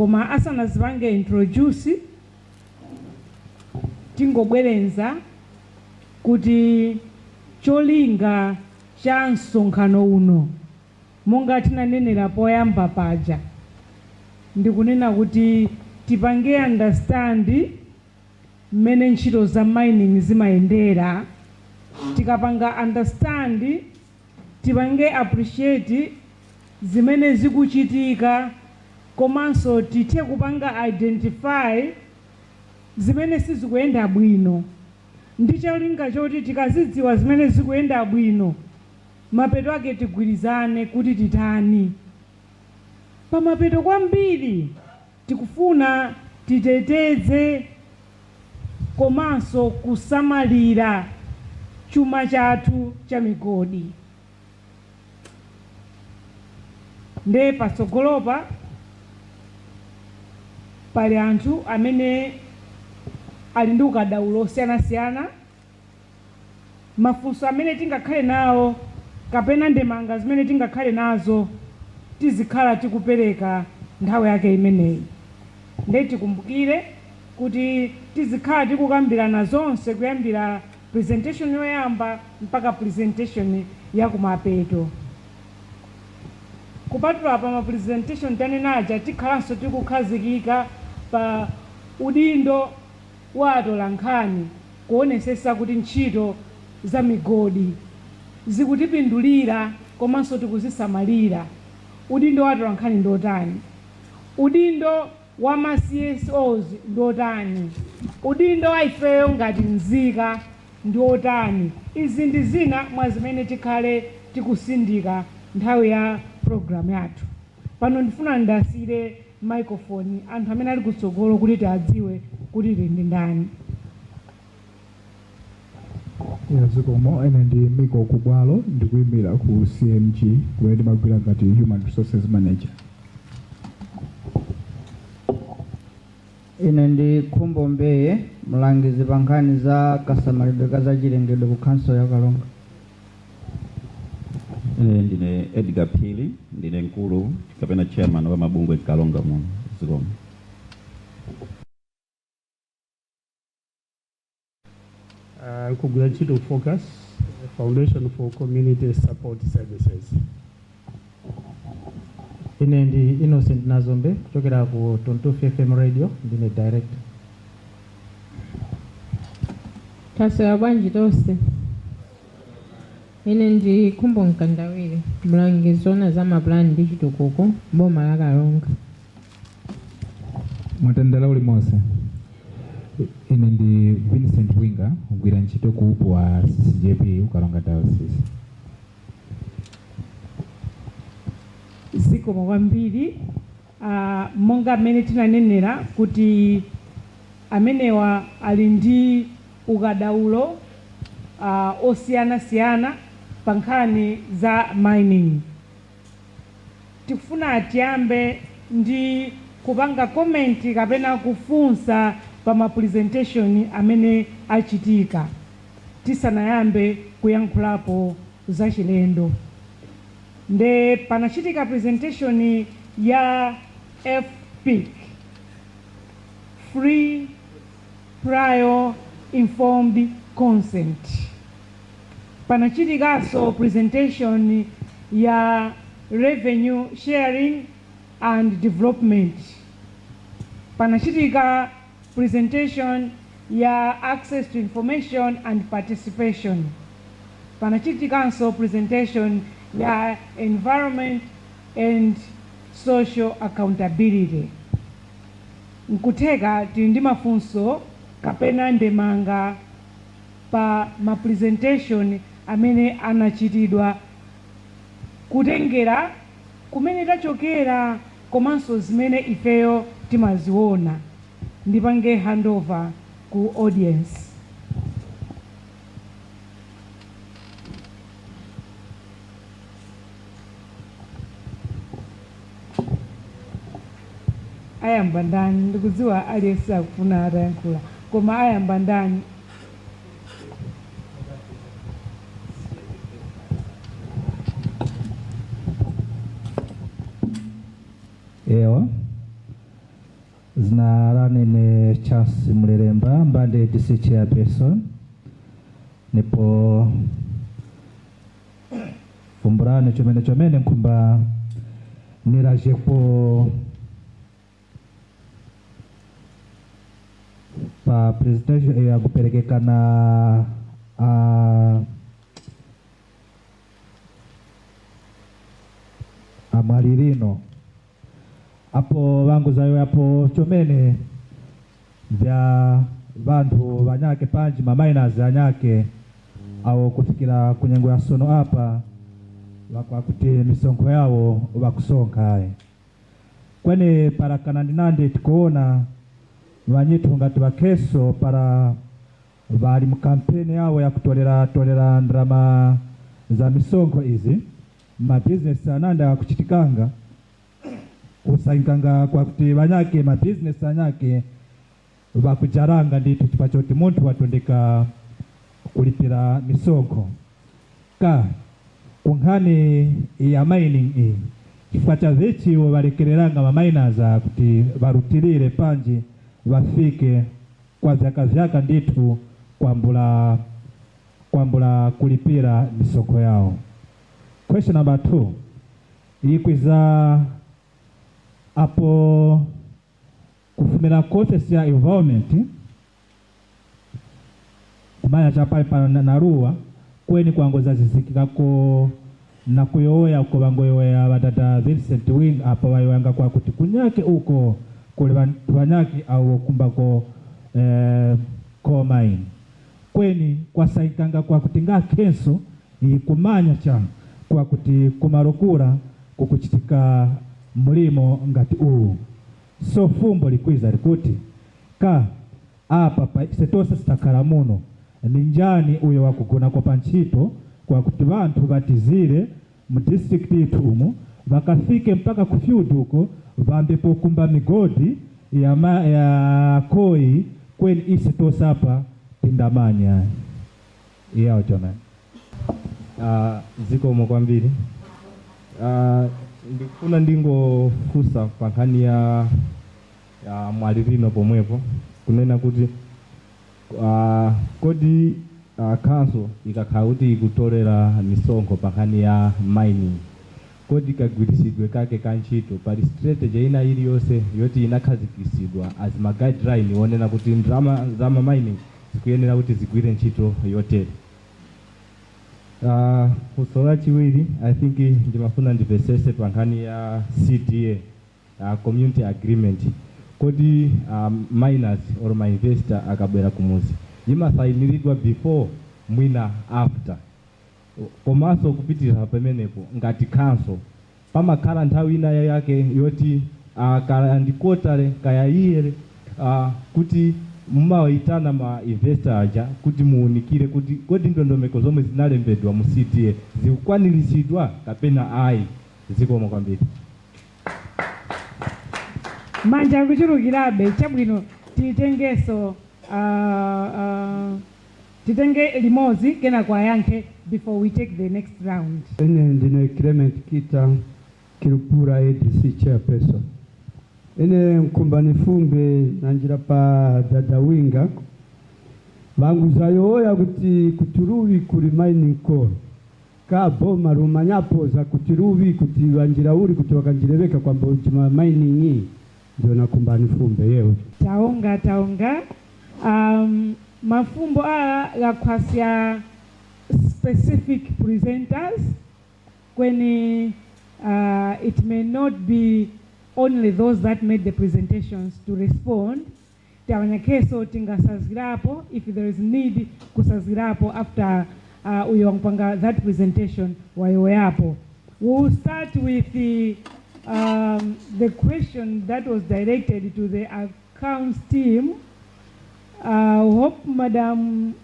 koma asanazipange introduce tingobwerenza kuti cholinga cha msonkhano uno monga tinanenera poyamba paja ndikunena kuti tipange understand mmene ntchito za mining zimayendera. Tikapanga understand tipange appreciate zimene zikuchitika komanso tithe kupanga identify zimene sizikuyenda bwino. Ndi cholinga choti tikazidziwa zimene zikuyenda bwino mapeto ake tigwirizane kuti titani. Pamapeto kwambiri tikufuna titeteze komanso kusamalira chuma chathu cha migodi. Nde patsogolopa pali anthu amene ali ndi ukadaulo osiyanasiyana, mafunso amene tingakhale nawo kapena ndemanga zimene tingakhale nazo tizikhala tikupereka nthawi yake imeneyi. Nde tikumbukire kuti tizikhala tikukambirana zonse kuyambira presentation yoyamba mpaka presentation ya kumapeto. Kupatula pa ma presentation tanenaja tikhalanso tikukhazikika pa udindo wa atolankhani kuonesesa kuti ntchito za migodi zikutipindulira komanso tikuzisamalira. Udindo wa atolankhani ndotani, udindo wa ma CSOs ndotani, udindo wa ifeyo ngati nzika ndotani. Izi ndi zina mwa zimene tikhale tikusindika nthawi ya program yathu. Pano ndifuna ndasire microphone anthu amene ali kutsogolo kuti tiadziwe kuti ndi ndani. Zikomo ene ndi Miko Kubwalo ndikuyimira ku CMG kumene ndimagwira ngati Human Resources Manager. Ine ndi Khumbo Mbeye mlangizi pa nkhani za kasamalidwe ka zachilengedwe ku Council ya Karonga. Ndine Edgar Phiri ndine mkulu kapena chairman wa mabungwe Karonga muno. Zikomo. Kugula ntchito Focus Foundation for Community Support Services. Ine ndi Innocent Nazombe kuchokera ku Tonto FM Radio ndine director. Taswera bwanji tonse. Ine ndi Khumbo Nkandawire mlangizi wa za mapulani ndi chitukuko boma la Karonga. Mwatandala uli monse. Ine ndi Vincent Winga kugwira ntchito ku upo wa CCJP Karonga Diocese. Zikomo kwambiri. Monga amene tinanenera kuti amenewa ali ndi ukadaulo osiyanasiyana pa nkhani za mining. Tikufuna tiyambe ndi kupanga comment kapena kufunsa pa ma presentation amene achitika tisanayambe kuyankhulapo za chilendo. Nde panachitika presentation ya FPIC, Free Prior Informed Consent. Panachitikaso presentation ya Revenue Sharing and Development. Panachitika presentation ya Access to Information and Participation. Panachitikaso presentation ya Environment and Social Accountability. Nkuteka tindi mafunso kapena ndemanga pa ma presentation amene anachitidwa kutengera kumene tachokera komanso zimene ifeyo timaziona. Ndipange handover ku audience. Ayamba ndani ndikudziwa aliyense akufuna atayankhula koma ayamba ndani. Ewa zina lanene Charles Muleremba mbande DC chairperson nipo fumburane chomene nkumba nirajepo pa presentation ya kuperekekana amalirino apo vangu zayo apo chomene vya vantu vanyake panji maminers anyake au kufikira kunyengo ya sono apa wakwakuti misonko yawo wakusonka kwene parakana ndinande tikuona vanyitu ngati vakeso para vali mkampeni yawo ya kutolera ndrama za misonko izi mabusiness ananda kuchitikanga kusainkanga kwa kuti vanyake mabusiness anyake vakujaranga nditu chipachoti muntu watondeka kulipira misonko ka kunkhani ya mining chifukwa cha vichiwo valekereranga maminers kuti varutilire panji vafike kwa vyaka nditu kwambula kulipira misonko yao. Question number 2 ikwiza apo kufumira office ya environment kumanya chapa pa naruwa kweni kwangoza zizikikako na kuyoya uko bangoyoya batata Vincent Wing apo bayanga kwa kuti kunyake uko kule banyaki au kumbako coal mine kweni kwa saikanga kwa kutinga kenso ikumanya cha kwa kuti kumarokura kukuchitika mulimo ngati uu so fumbo likwiza likuti ka apa pa setose sitakala muno ninjani uyo wakugona kwa panchito kwa kuti bantu batizire mu district itu umu bakafike mpaka kufield huko vambepo kumba migodi ya koi kweni isetose hapa tindamanya yao chona. Ziko mokwambiri ndikufuna ndingo fusa pankhani ya mwalirino pomwepo kunena kuti kodi council ikakhala kuti ikutolera misonko pankhani ya mining kodi kagwirisidwe kake kanchito pali strategy ina iliyonse yoti inakhazikisidwa as ma guideline wonena kuti ndrama za mining zikuyenera kuti zigwire ntchito yotere. Usola chiwiri I think ndimafuna ndivesese pankhani ya CDA community agreement kodi miners or my investor akabwera kumuzi imasainiridwa before mwina after komanso kupitirira pamenepo ngati council pamakhala nthawi ina yake yoti kaya ndikotale kaya iyere kuti mumawaitana ma investor aja kuti muunikire kuti kodi ndondomeko zomwe zinalembedwa mu CDA zikukwaniritsidwa kapena ayi. Zikomo kwambiri. Manja kuchulukirabe chabwino titengeso titenge limozi kena kwa yanke before we take the next round. Ene ndine Clement Kita Kirupura ADC chairperson. Ene mkumbani fumbe nanjira pa dada winga vangu zayoya kuti kuturuvi kuri mining coal ka boma rumanyapo za kutiruvi kuti vanjira uri kuti wakanjireveka kwa mbojima mining hii ndio nakumbani fumbe yewe taonga mafumbo ya kwasia specific presenters kweni it may not be only those that made the presentations to respond. Tawanyakeso tingasazirapo if there is need kusazirapo after uyongpanga that presentation wayoyapo. We'll start with the question that was directed to the accounts team. Hope Madam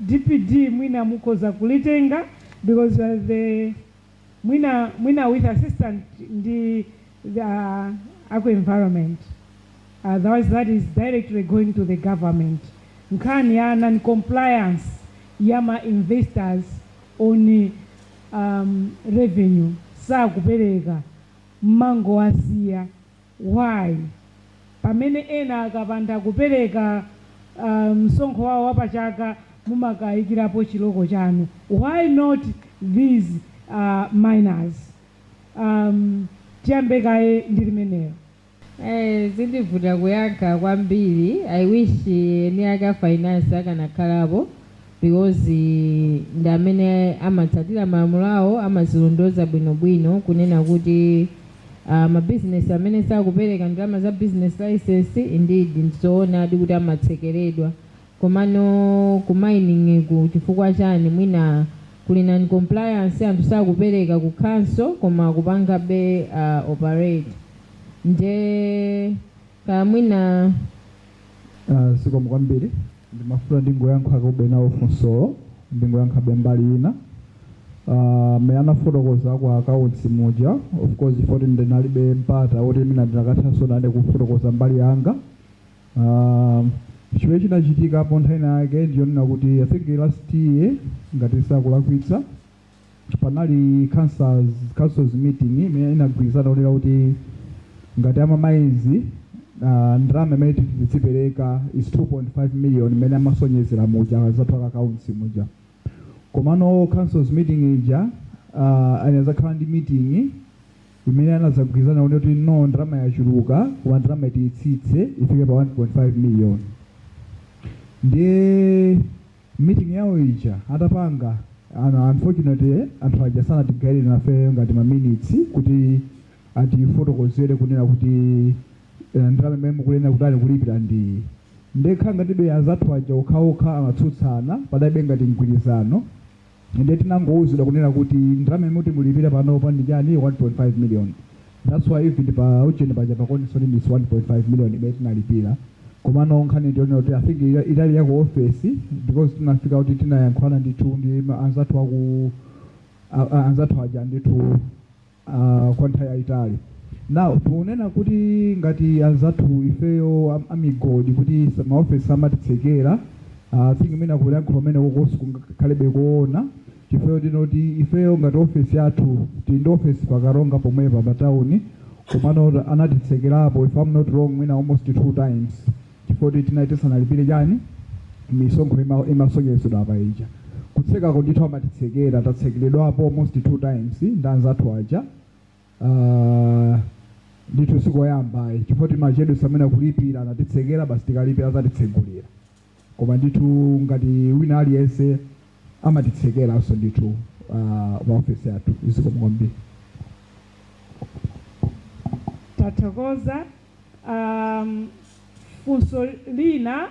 DPD Mwina mukoza kulitenga because you are the Mwina with assistant the agro environment. Otherwise that is directly going to the government. Nkani ya non-compliance yama investors only revenue saa kupereka mango asia why pamene ena akapanda kupereka msonkho wawo wapachaka mumakayikirapo chiloko chanu. Why not these minors? Tiyambe kaye ndi limenelo. Zindivuta kuyankha kwambiri. I wish ni aka finance akanakhalapo because ndi amene amatsatira malamulo awo, amazilondoza bwinobwino kunena kuti mabizinesi amene sakupereka ndalama za business license indeed ndizoona kuti amatsekeredwa. Komano ku mining ku chifukwa chani mwina kuli non compliance anthu sakupereka ku council koma kupanga be operate. Nde kamwina sikomo kwambiri ndimafuna ndingoyankha kubenawo funso ndingoyankha bembali ina meyana fotokoza kwa accounts moja of course foti ndinalibe mpata oti mina ndinakathanso nane kufotokoza mbali yanga. Chimene chinachitika apo nthawi yake ndiyonena kuti I think last year ngati sakulakwitsa panali councils meeting imene inagwirizana onera kuti ngati amamainzi ndalama imene tizipereka is 2.5 million imene amasonyezera muja zathu accounts muja. Komano councils meeting ija anazakhala ndi meeting imene anazagwirizana onera kuti no ndalama yachuluka koma ndalama tiyitsitse ifike pa 1.5 million. Ndiye meeting yawo ija atapanga unfortunately anthu aja sanatigaire nafe ngati ma minutes kuti atifotokozere kunena kuti ndalama imene mukulena kuti ali kulipira ndi ndekha ngati be azathu aja okhaokha amatsutsana padalibe ngati mgwirizano. Ndiye tinangouzidwa kunena kuti ndalama imene mulipira panopa ndi chani 1.5 million. That's why even pa ujeni paja pakonisoni ndi 1.5 million imene tinalipira. Komano nkhani ndiyonena kuti I think itali yako office because tinafika kuti tinayankhwana ndithu ndi anzathu aja ndithu kwa nthawi yayitali. Now tunena kuti ngati anzathu ifeyo amigodi kuti maoffice amatitsekera I think imene akuyankhulo amene kokosi kukhalebe kuona chifeyo tinoti ifeyo ngati office yathu tili ndi office pa Karonga pomwepa pa town komano anatitsekerapo if I'm not wrong mwina almost 2 times. Chifoti tinaitisana chani misonkho imasonyezedwa apa ija kutsekako ndithu amatitsekera tatsekeredwapo almost 2 times ndanzathu aja ndithu sikoyambayi chifoti machedu samene kulipira anatitsekera basi tikalipira azatitsegulira koma ndithu ngati wina aliyense amatitsekeranso ndithu maofisi athu zikomo kwambiri. Tathokoza. Funso lina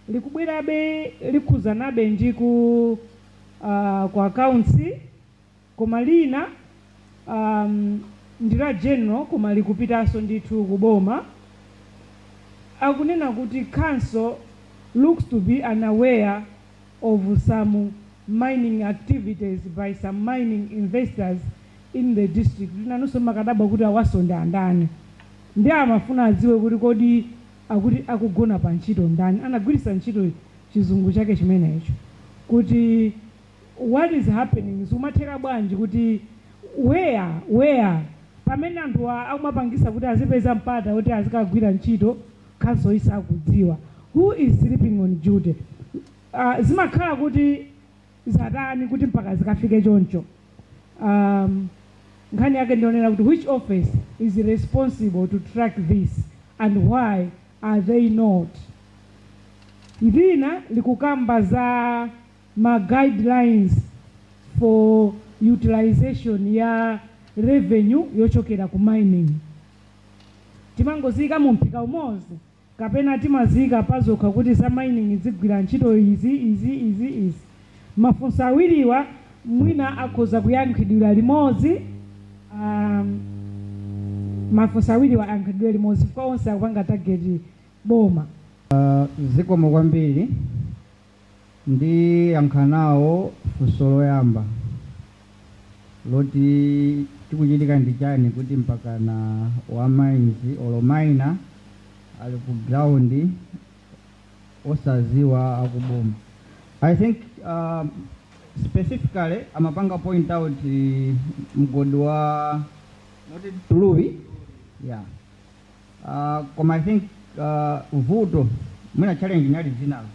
likubwerabe likhuzanabe ndi ku accounts koma lina ndila general koma likupitanso ndithu kuboma. Akunena kuti council looks to be unaware of some mining activities by some mining investors in the district. Linanso makadaba kuti awasonda andani ndi amafuna adziwe kuti kodi akuti akugona pa ntchito ndani anagwiritsa ntchito chizungu chake chimenecho kuti what is happening zumatheka bwanji kuti where pamene anthu akumapangisa kuti azipeza mpata kuti azikagwira ntchito council isakudziwa who is sleeping on duty. Zimakhala kuti zatani kuti mpaka zikafike choncho. Nkhani yake ndionera kuti which office is responsible to track this and why are they not. Lina likukamba za ma guidelines for utilization ya revenue yochokera ku mining. Timangozika mumpika umozi kapena timazika pazokha kuti za mining zigwira ntchito izi. Mafunso awiriwa mwina akhoza kuyankhidwira limodzi. Mafunso awiriwa ayankhidwira limodzi kwa onse akupanga target boma. Zikomo kwambiri ndi yankhanawo funso loyamba loti tikuchitika ndi chani kuti mpaka na wamainzi olo miner ali ku ground osaziwa akuboma. I think specifically amapanga point out mgodi wa not Tulubi, yeah. I think vuto mwina challenge nyali zinazo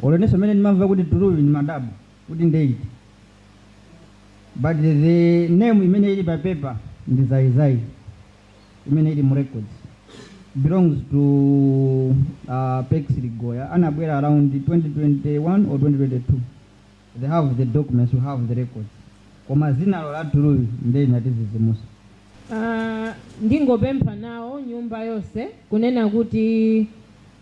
oleneso mene nimamva kuti tuluyu ni madabu kuti ndeiti but the name imene ili pa paper ndi zaizai imene ili mu records belongs to Pex Ligoya anabwera around 2021 or 2022. They have the documents, we have the records. Koma zina la tuluyu ndi natizizimusa. Ndingopempha nawo nyumba yonse kunena kuti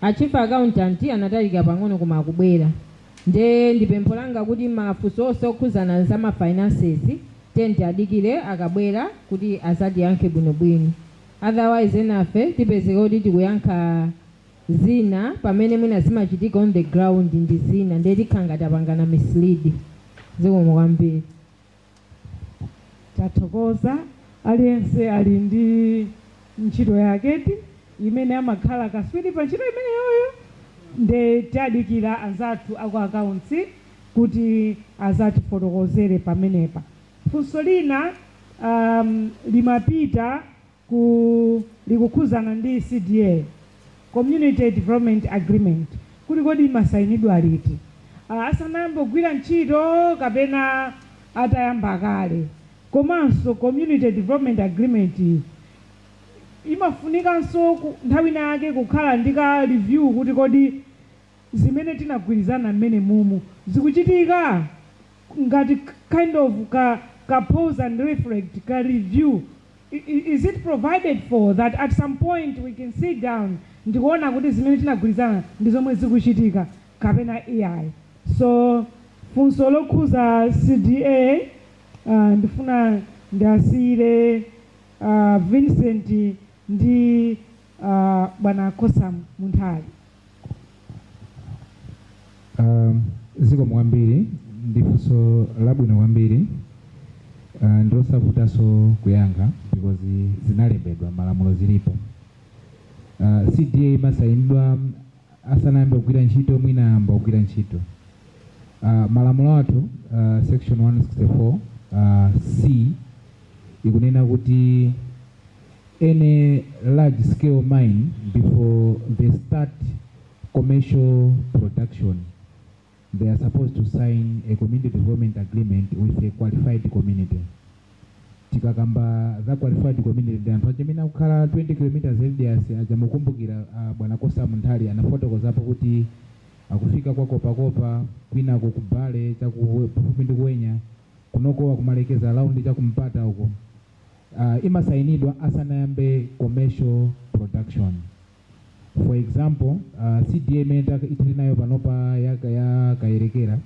a chief accountant anatalika pang'ono koma akubwera. Nde ndipempho langa kuti mafunso onse okhuzana za ma finances tenti adikire akabwera kuti azatiyankhe bwinobwino. Otherwise enafe tipezeka kuti tikuyankha zina pamene mwina zimachitika on the ground ndi zina nde tikhanga tapangana mislead. Zikomo kwambiri. Tathokoza aliyense ali ndi ntchito yake imene amakhala kaswiri pa ntchito imene yoyo nde tadikira anzathu aku accounts kuti azatifotokozere pamenepa. Funso lina limapita likukhuzana ndi CDA Community Development Agreement kuti kodi imasayinidwa liti asanayamba kugwira ntchito kapena atayamba kale. Komanso Community Development Agreement imafunikanso nthawi yake kukhala ndika review kuti kodi zimene tinagwirizana mmene mumu zikuchitika ngati kind of ka pause and reflect ka review. Is it provided for that at some point we can sit down ndikuona kuti zimene tinagwirizana ndi zomwe zikuchitika kapena AI. So funso lokhuza CDA ndifuna ndiasire Vincent ndi bwana Kosa Munthali. Zikomo kwambiri ndifunso labwino kwambiri ndosavutaso kuyankha because zinalembedwa malamulo zilipo. CDA imasayinidwa asanayambe kugwira ntchito mwina ayamba kugwira ntchito. Malamulo athu section 164 C ikunena kuti any large scale mine before they start commercial production they are supposed to sign a community development agreement with a qualified community. Tikakamba za qualified community anthu achimene akukhala 20 kilometers radius achamukumbukira bwana Kosa Munthali anafotokozapo kuti akufika kwa kopakopa kwina kukubale chakufupi ndi kuwenya kunokowa kumalekeza around chakumpata uko. Imasayinidwa asanayambe commercial production. For example, CDA imene itili nayo panopa yakayerekera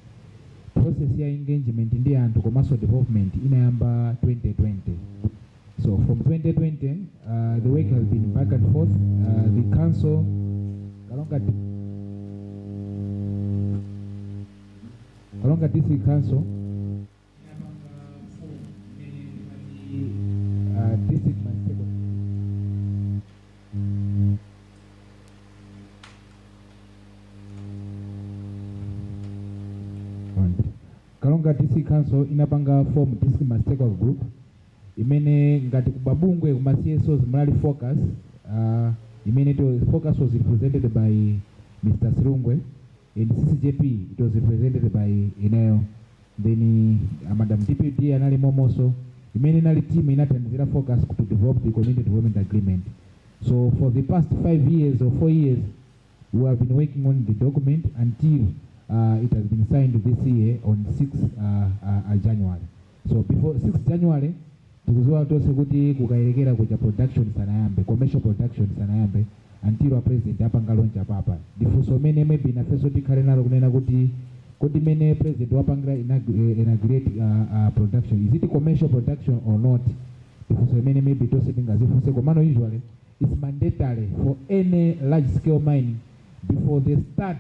process ya engagement ndi anthu komanso development inayamba 2020. So from 2020 the work has been back and forth. The council Karonga District Council district Karonga District Council inapanga form district stakeholder group imene ngati kubabungwe kuma CSOs mlali focus imene to focus was represented by Mr. Sirungwe and CCJP it was represented by Ineo. Then Madam Deputy anali momoso imene nali team inatandizira focus to develop the community development agreement. So for the past 5 years or 4 years we have been working on the document until it has been signed this year on 6 January. So before 6 January tikuziwa tose kuti kukayerekera kuja production sanayambe commercial production sanayambe until our president apanga launch papa. Difunso mene maybe na feso tikhale nalo kunena kuti kodi mene president wapanga inaugurate production, is it commercial production or not? Difunso mene maybe tose tingazifunse komano usually it's mandatory for any large scale mining before they start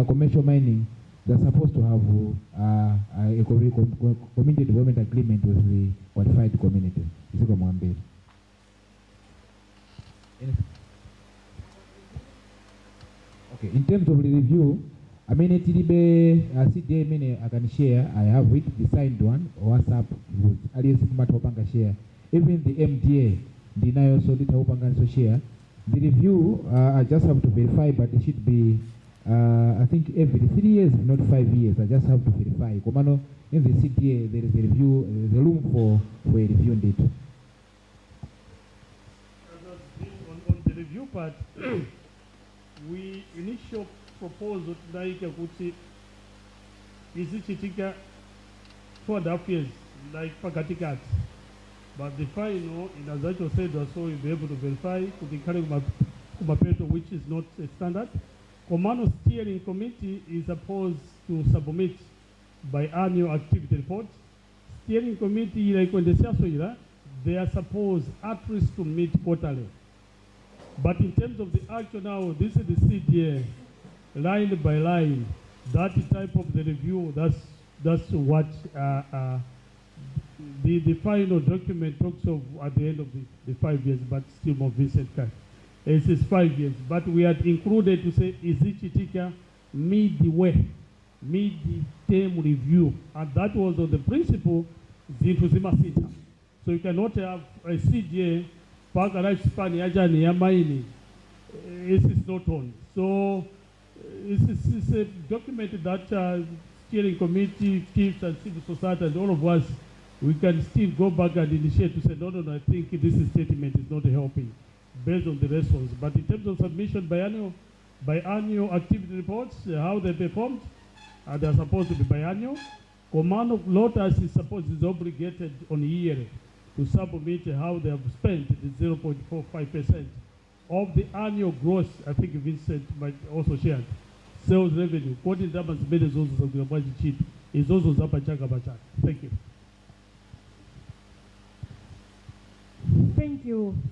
commercial mining. They're supposed to have a community development agreement with the qualified community. Okay, in terms of the review, I mean, CDA many I can share. I have it, the signed one, WhatsApp, alias share. Even the MDA, deny also little share. The review, I just have to verify, but it should be, I think every 3 years, not 5 years. I just have to verify. Komano, in the CDA, there is a review, there is a room for a review indeed. On the review part, we initial proposal like is it chitika 2.5 years, like Pagatikats. But the final, as I just said, also you'll be able to verify to the Kumapeto, which is not a standard. Command Steering Committee is supposed to submit biannual activity report. Steering Committee, like when they are supposed at least to meet quarterly. But in terms of the action now, this is the CDA, line by line. That type of the review, that's what the final document talks of at the end of the 5 years, but still more recent kind. It says 5 years, but we had included to say, is it chitika mid-way, mid-term review, and that was on the principle, Zintuzima Sita. So you cannot have a CDA, Paka lifespan Yajani Yamaini, this is not on. So it's a document that steering committee, chiefs and civil society and all of us, we can still go back and initiate to say, no, I think this statement is not helping based on the response. But in terms of submission biannual activity reports, how they performed, they are supposed to be biannual. Command of Lotus is obligated on year to submit how they have spent the 0.45% of the annual gross. I think Vincent might also share sales revenue. What in Damas made is also the budget sheet is also Zapachaka. Thank you.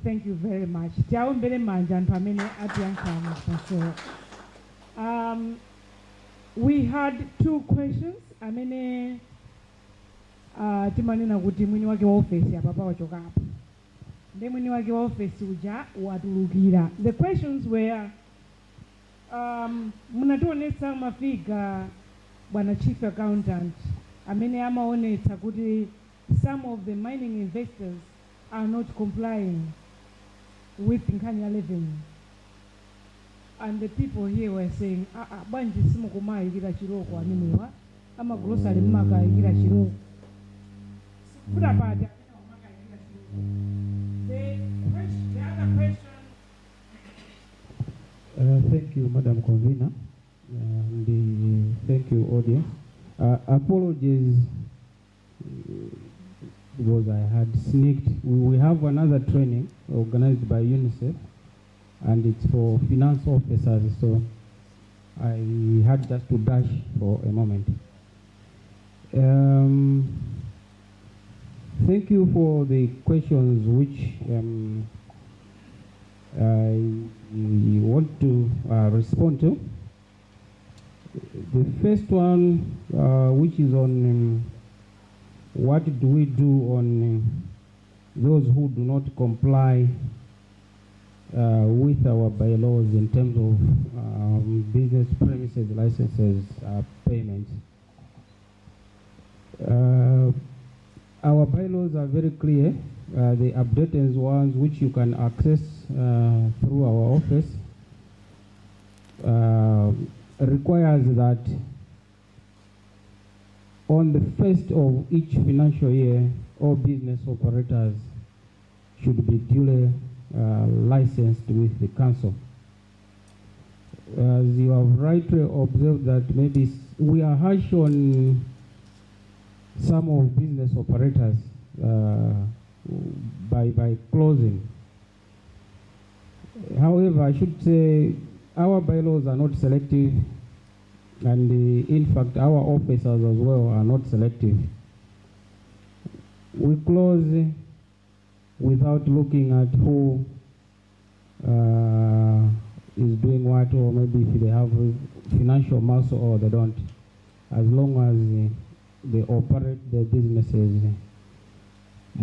Thank you very much. We had 2 questions. Timanena kuti mwini wake wa office ya papa wachoka hapo. Ndiye mwini wake wa office uja watulukira. The questions were munatuonesa mafiga bwana chief accountant amene amaonetsa kuti some of the mining investors are not complying with nkhani ya revenue. And the people here were saying, banji simu kumayikira chiroko amenewa, ama grocery mumakayikira chiroko. The other question. Thank you, Madam Convener, and thank you, audience. Apologies because I had sneaked. We have another training organized by UNICEF, and it's for finance officers, so I had just to dash for a moment. Thank you for the questions which I want to respond to. The first one, which is on what do we do on those who do not comply with our bylaws in terms of business premises, licenses, payments. Our bylaws are very clear. The updated ones which you can access through our office requires that on the first of each financial year, all business operators should be duly licensed with the council. As you have rightly observed that maybe we are harsh on some of business operators by closing. However, I should say our bylaws are not selective, and in fact our officers as well are not selective. We close without looking at who is doing what, or maybe if they have financial muscle or they don't, as long as they operate their businesses.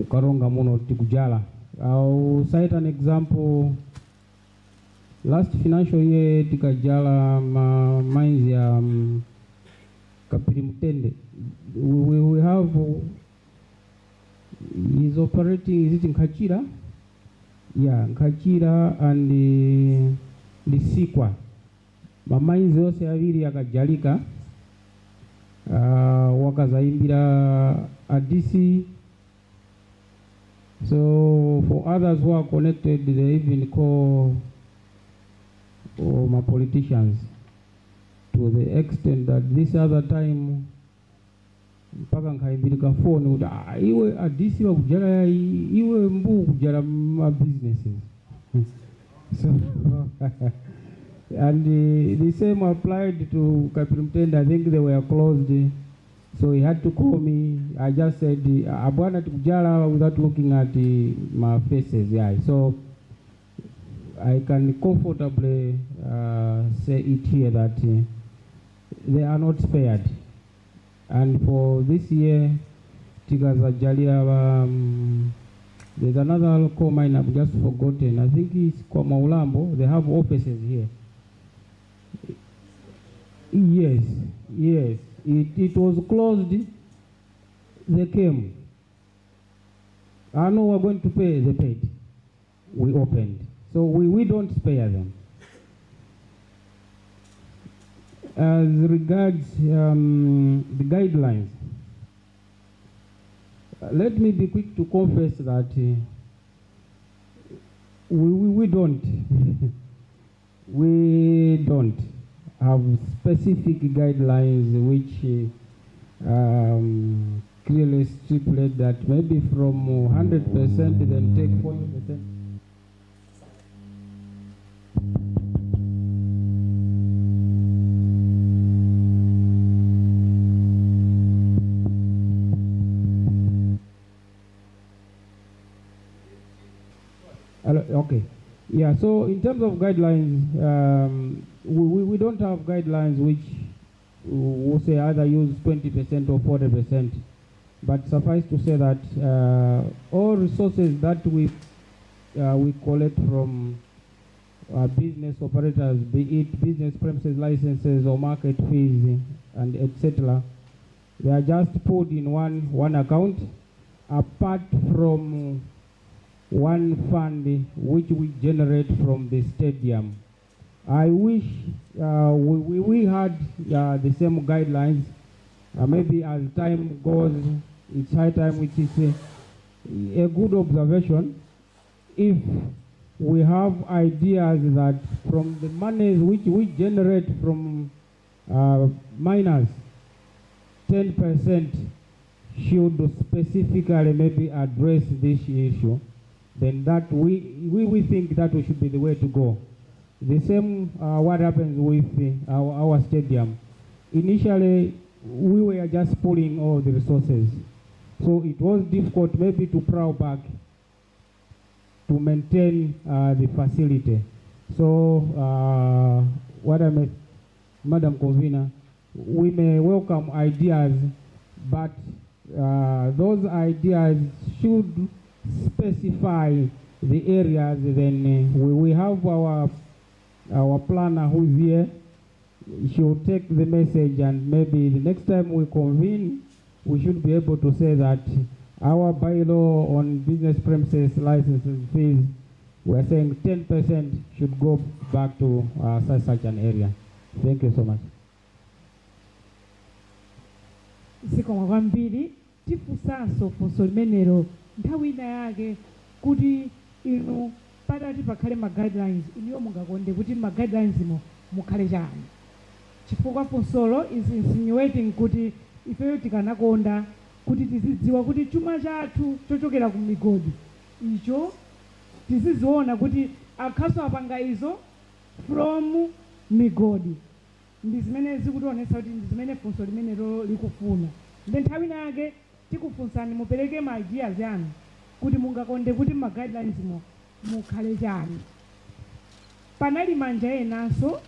Karonga muno tikujala. I'll cite an example. Last financial year, tikajala mines ya Kapiri Mutende. We have, he's operating, is it in Kachira? Yeah, Nkachira and Lisikwa. Mamainzi yose abiri akajalika wakazaimbira ADC. So for others who are connected, they even call my politicians to the extent that this other time mpaka nkaimbirika phone kuti iwe ADC wakujala iwe mbu kujala ma businesses. So and the same applied to Kapilumtenda. I think they were closed, so he had to call me. I just said abwana tukujala without looking at my faces. Yeah, so I can comfortably say it here that they are not spared. And for this year, Tigaza Jalia, there's another coal mine I've just forgotten. I think it's called Maulambo. They have offices here. Yes. It was closed. They came. I know we're going to pay. They paid. We opened. So we don't spare them. As regards the guidelines, let me be quick to confess that we don't we don't have specific guidelines which clearly stipulate that maybe from 100% then take 40%. Okay. Yeah, so in terms of guidelines, we don't have guidelines which will say either use 20% or 40%. But suffice to say that all resources that we collect from business operators, be it business premises licenses or market fees and etc., they are just put in one account apart from one fund which we generate from the stadium. I wish we had the same guidelines. Maybe as time goes, it's high time, which is a good observation. If we have ideas that from the monies which we generate from miners, 10% should specifically maybe address this issue, then that we think that should be the way to go. The same what happens with our stadium. Initially, we were just pulling all the resources. So it was difficult maybe to prowl back to maintain the facility. So what I meant, Madam Convener, we may welcome ideas, but those ideas should specify the areas. Then we have our planner who's here. She'll take the message, and maybe the next time we convene, we should be able to say that our bylaw on business premises licenses fees, we're saying 10% should go back to such an area. Thank you so much. Zikomo kwambiri tifusanso funso limenelo nthawi ina yake kuti inu patati pakhale ma guidelines iniyo mungakonde kuti ma guidelines mukhale chani, chifukwa funsolo is insinuating kuti ifeyo tikanakonda kuti tizidziwa kuti chuma chathu chochokera ku migodi icho tiziziona kuti akhaso apanga izo from migodi. Ndi zimene zikutionetsa kuti ndi zimene funso limenelo likufuna. Ndi nthawi yake tikufunsani mupereke ma ideas yanu kuti mungakonde kuti ma guidelines mukhale chani. Panali manja enanso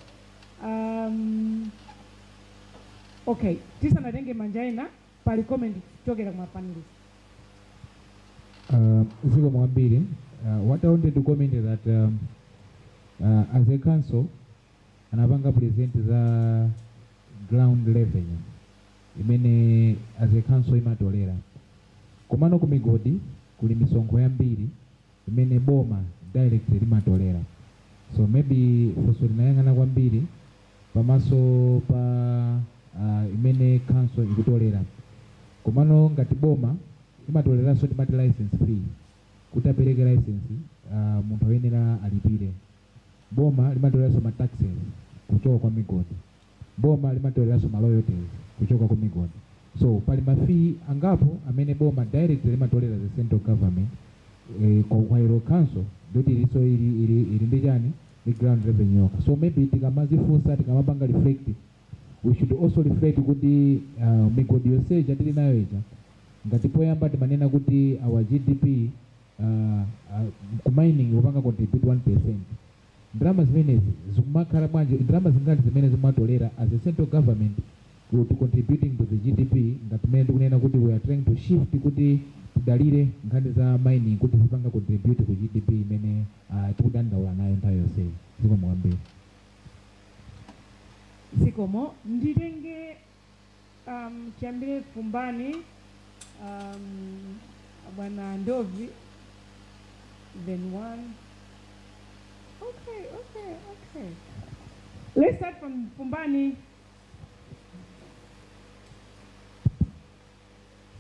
okay, tisanatenge manja ena pali comment kuchokera kwa panelists. Ziko mwambiri, what I wanted to comment is that as a council anapanga present the ground revenue imene as a council imatolera komano ku migodi kuli misonkho yambiri imene boma direct limatolera. So maybe funso linayang'ana kwambiri pamaso pa imene council ikutolera. Komano ngati boma imatoleranso timati license free. Kuti apereke license munthu ayenera alipire. Boma limatoleranso ma taxes kuchoka kwa migodi. Boma limatoleranso ma royalties kuchoka kwa migodi. So pali mafee angapo amene boma direct limatolera the central government kwa ilo council doti iliso ili ndi chani the ground revenue yoka. So maybe tikamazifunsa tikamapanga reflect, we should also reflect kuti migodi yonse jatili nayo ija ngati poyamba timanena kuti our GDP ku mining upanga contribute 1%. Ndalama zimenezi zikumakhala bwanji, ndalama zingati zimene zimatolera as a central government to contributing to the GDP, ngati mene tikunena kuti we are trying to shift kuti tidalire nkhani za mining kuti zipanga contribute ku GDP imene tikudandaula nayo nthawi yonse. Zikomo kwambiri. Zikomo nditenge chambire fumbani bwana Ndovi, then one. Okay. Let's start from Fumbani.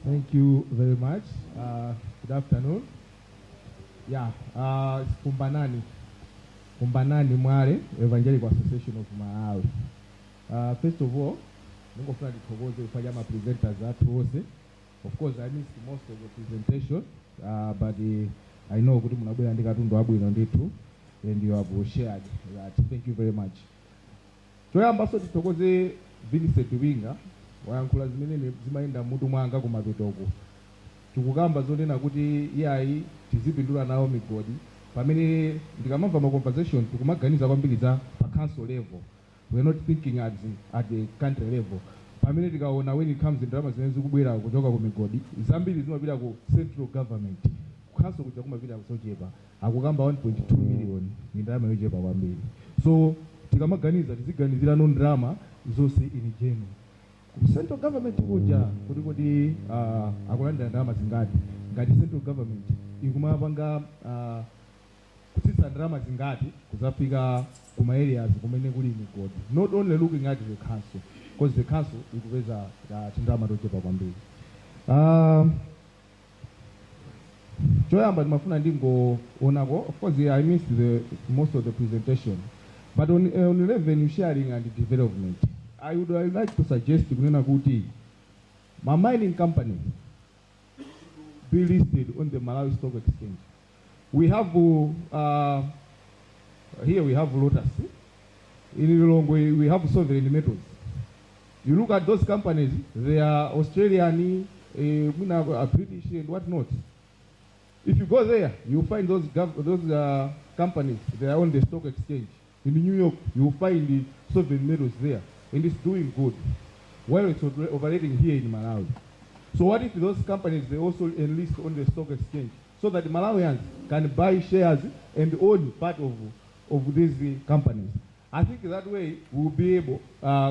Thank you very much. Good afternoon. Yeah, it's Kumbanani Mwale, Evangelical Association of Malawi. First of all, ningofuna ndithokoze kufanya presenters athu. Of course, I missed most of the presentation, but I know kuti munabwera ndi katundu abwino ndithu, and you have shared that. Thank you very much. Toyamba so tithokoze Vincent Winga wayankhula zimene zimayenda mutu mwanga kumapetoko. Tikukamba zonena kuti iyayi tizipindula nawo migodi. Pamene ndikamamva ma conversation tikumaganiza kwambiri za pa council level. We are not thinking at the country level. Pamene tikaona when it comes in drama zimene zikubwera kuchoka ku migodi, zambiri zimapita ku central government. Council kuja kumapita kusochepa. Akukamba 1.2 million ni ndalama yochepa kwambiri. So tikamaganiza tiziganizira no drama zonse in general. Central government kuja kuti akulanda ndalama zingati. Ngati central government ikumapanga kutsitsa ndalama zingati kuzafika kuma areas kumene kuli migodi. Not only looking at the council, because the council ikupeza ndalama tochepa kwambiri. Choyamba ndimafuna ndingoonako, of course I missed most of the presentation, but on revenue sharing and development, I would like to suggest kunena kuti my mining company be listed on the Malawi Stock Exchange. We have here we have Lotus. In Lilongwe we have Sovereign Metals. You look at those companies, they are Australian, British and whatnot. If you go there, you find those companies, they are on the stock exchange. In New York, you will find the Sovereign Metals there, and it's doing good, while it's operating here in Malawi. So what if those companies, they also enlist on the stock exchange, so that the Malawians can buy shares and own part of these companies? I think that way we will be able,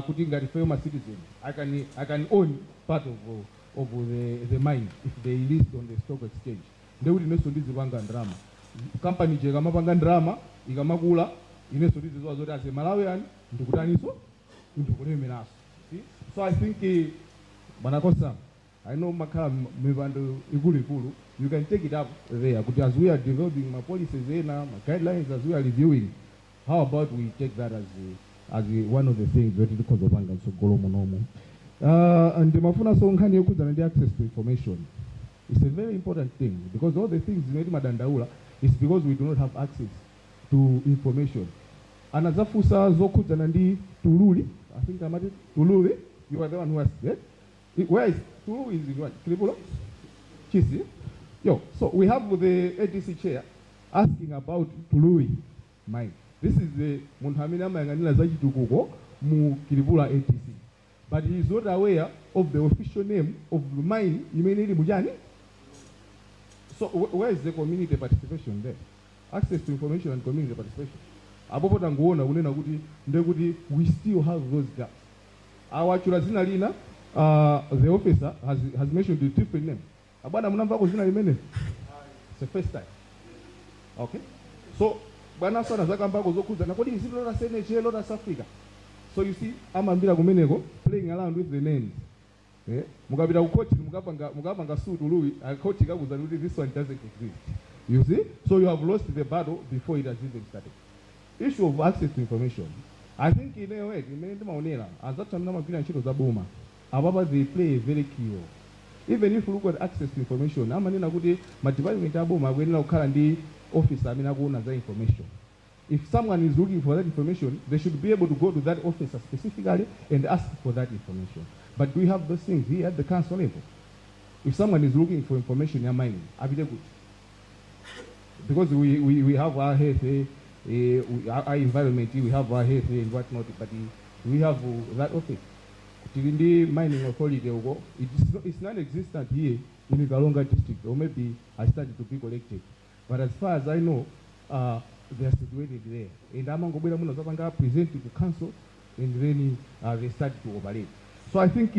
putting that former citizen, I can own part of the mine if they list on the stock exchange. They would know this wanga drama. Company jegamapanga drama, igamakula, ineso this was as a Malawian, ndukutaniso, ndukulemenaso. See? So I think Manakosa, I know Makala Mevando Igulu, you can take it up there. But as we are developing my policies my guidelines, as we are reviewing, how about we take that as one of the things that because of Wanga so Golomonomo. And the Mafuna song can you put access to information. It's a very important thing because all the things in Madandaula is because we do not have access to information. And as a Fusa Zokuzanandi Tululi, I think I'm at it, Tululi, you are the one who has it. Where is Tulu? Is it what? Kribulo? Chisi? Yo, so we have the ADC chair asking about Tului mine. This is the Munhamina Manganila Zajitukuko Mu Kiribula ATC. But he is not aware of the official name of the mine, Imenili Mujani. So where is the community participation there? Access to information and community participation. We still have those gaps. Our Churazina Lina, the officer has mentioned the different name. It's the first time. Okay? So bwana sana zakambako zokuza nakodi izilo la Senegal lo South Africa. So you see amambira kumeneko playing around with the names. Mukapita ku court mukapanga suit ului court ikakuza kuti this one doesn't exist. You see? So you have lost the battle before it has even started. Issue of access to information. I think in a way, as that time mapira ntchito za boma, ababa they play a very key role. Even if you look at access to information, amanena kuti ma department aboma akuyenera kukhala ndi officer amene akuona za information. If someone is looking for that information, they should be able to go to that officer specifically and ask for that information. But we have those things here at the council level. If someone is looking for information in mining, good. Because we have our health, our environment, we have our health and whatnot, but we have that office. In the mining authority, it's non-existent here in the Karonga district, or maybe I started to be collected. But as far as I know, they are situated there. And I'm going to present to the council, and then they start to operate. So I think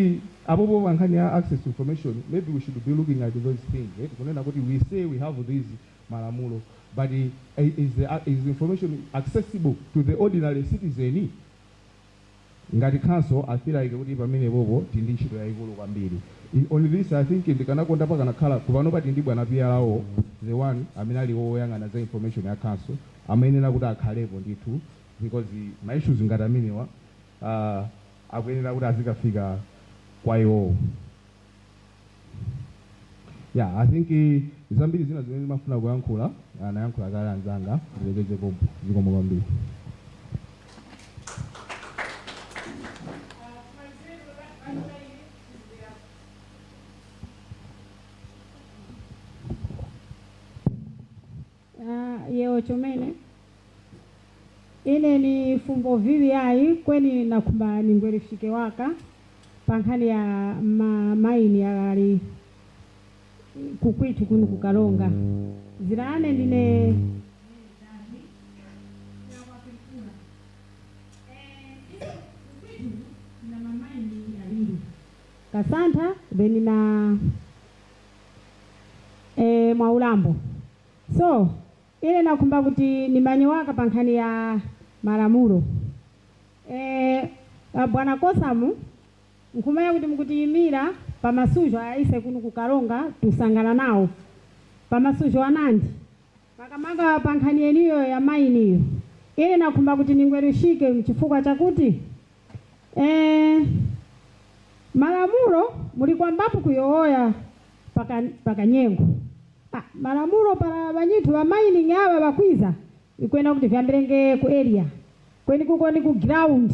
above access to information, maybe we should be looking at those things. We say we have these Malamulo, but is the information accessible to the ordinary citizen? Ngati council, I feel like we pamene bobo tindi ntchito yaikulu kwambiri. Only this I think ndikanakonda pakanakhala kupano pati ndi bwana PRO the one amene ali woyang'ana za information ya council amayenera kuti akhalepo ndithu because ma issues ngati amenewa akuyenera kuti azikafika kwa iwo. Yeah, I think zambiri zina zimene mafuna kuyankhula anayankhula kale anzanga ndilekeze pompo zikomo kwambiri. Yeo chomene ine ni fumbo vivi ai kweni nakumba ningwerifike waka pankhani ya maini ya ali kukwitu kunu kukalonga zirane ndine Kasanta beni na Mwaulambo. So ile nakumba kuti nimanye waka pankhani ya Malamulo. Bwana Kosamu nkumaya kuti mukutiyimira pamasujo aise kuno kukalonga tusangana nawo pamasujo anandi makamaka pankhani yeniyo ya mainiyo ile nakumba kuti ningwerishike mchifukwa chakuti Malamulo muli kwambapo kuyoya paka nyengo. Malamulo para banyitu ba mining aba bakwiza ikwenda kuti vyambirenge ku area kweni kuko ni ku ground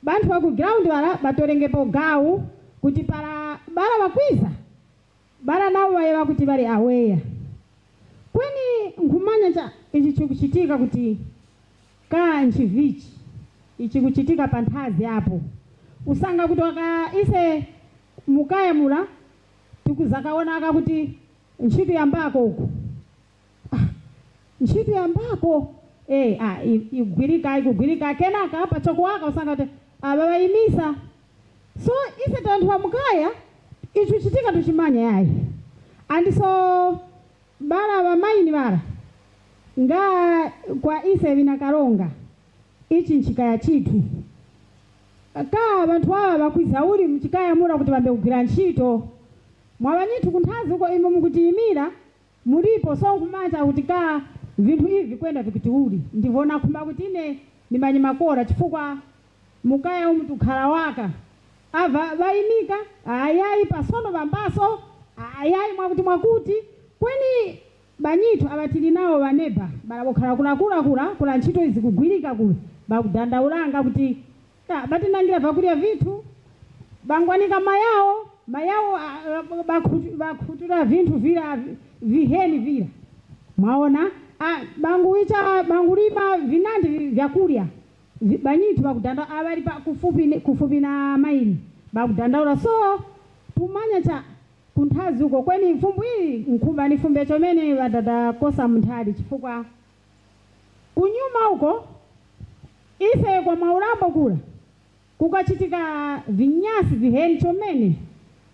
bantu ba ku ground bala batorenge po gawu kuti para bala bakwiza bala nawo baye kuti bali aware kweni nkumanya cha ichi chikuchitika kuti ka nchivichi ichi kuchitika panthazi hapo usanga kuti waka ise mukaya mula tikuzakaona kuti ntchito yambako huko ntchito yambako igwirika kenaka apa choko waka usanga kuti ababayimisa so ise tanthu wa mukaya icho chitika tuchimanya yayi and so bala bamaini bala nga kwa ise vina Karonga ichi nchikaya chitu ka abantu aba bakwiza uli mchikaya mura kuti bambe kugwira ntchito mwabanyitu kunthazi uko imo mukutiyimira mulipo so kumanja kuti ka vinthu hivi kwenda vikuti uli ndivona kumba kuti ine nimanye makora chifukwa mukaya umutu khala waka ava bayimika ayayi pasono bambaso ayayi mwakuti kweni banyitu abatili nawo baneba balabokhala kula ntchito izi kugwirika kule bakudandaulanga kuti batinangira vakulya vithu bangwanika mayawo bakhutura vinthu vira viheni vira mwaona bangulima vinandi vyakulya banyitu bakudanda abali kufupi na maini bakudandaula so tumanya cha kunthazi uko kweni mfumbu hii nkumba nifumbe chomene badada kosa mthali chifukwa kunyuma uko ise kwa Maulambo kula kukachitika vinyasi viheni chomene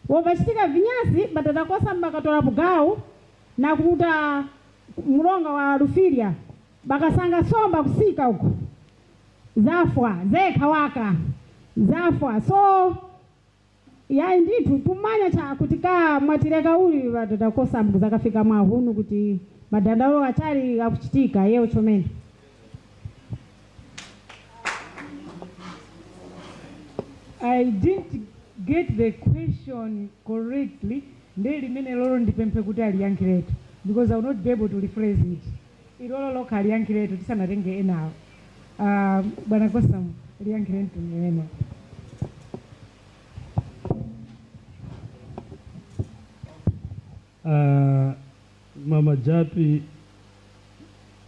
wopachitika vinyasi batatakosa mbakatola bugawu na kuta mulonga wa Rufiria bakasanga somba kusika huko zafwa zekhawaka zafwa so ya nditu tumanya cha kutika mwatireka uli vatatakosa mkuzakafika mwahunu kuti madandalo achari akuchitika yeo chomeni. I didn't get the question correctly. Ndeli mene lolo ndipempe kuti aliyankiretu because I will not be able to rephrase it. Ilolo loka aliyankiretu tisana renge enawo. Bwana Kosa aliyankiretu niwena. Mama Japi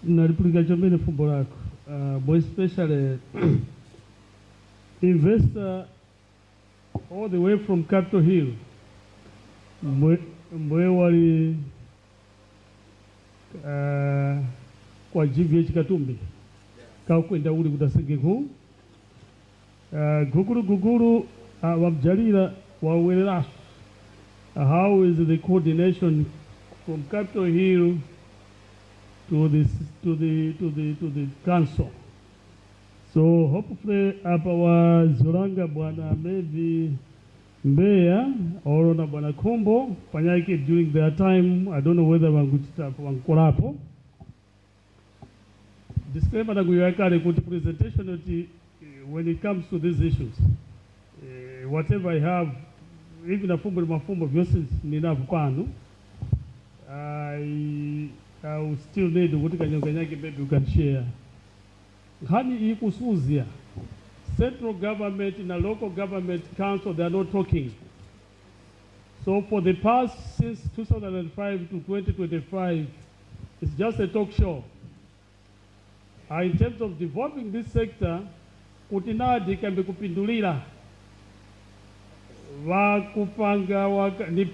nalipulika chomene fumbo lako. More especially investor all the way from Capitol Hill mwe wali kwa GVH Katumbi kakwenda uli kutasenge ku guguru wamjalira wawelera. How is the coordination from Capitol Hill to the council? So hopefully apa Zoranga bwana maybe Mbeya or na bwana Kombo panyake during their time. I don't know whether wangkolapo. Disclaimer na kuyakale kuti presentation oti when it comes to these issues, whatever I have, even a mafumbo vyose ninavu kwanu, I will still need kuti kanyake maybe you can share. Hani ikusuzia central government and local government council, they are not talking. So for the past since 2005 to 2025, it's just a talk show. In terms of developing this sector, kutinadi kambe kupindulira wakupanga ni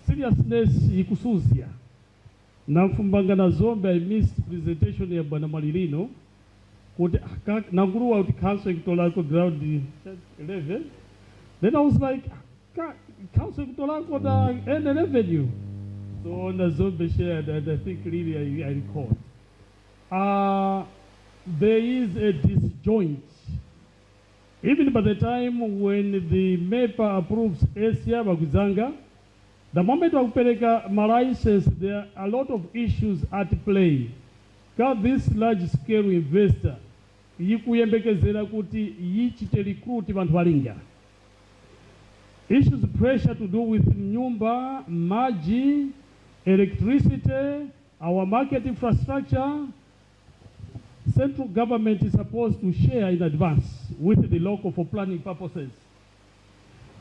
seriousness ikusuzia. Na mfumbanga na zombe I missed presentation ya bwana Malirino kuti nanguruwa uti council kitolako ground 11. Then I was like, council kitolako da end revenue. So na zombe shared, and I think really I recall. There is a disjoint. Even by the time when the MEPA approves Asia Baguzanga, the moment of Pereka license, there are a lot of issues at play. Because this large scale investor, yikuyembekezera kuti yichite recruit bantu balinga. Issues pressure to do with nyumba, maji, electricity, our market infrastructure. Central government is supposed to share in advance with the local for planning purposes.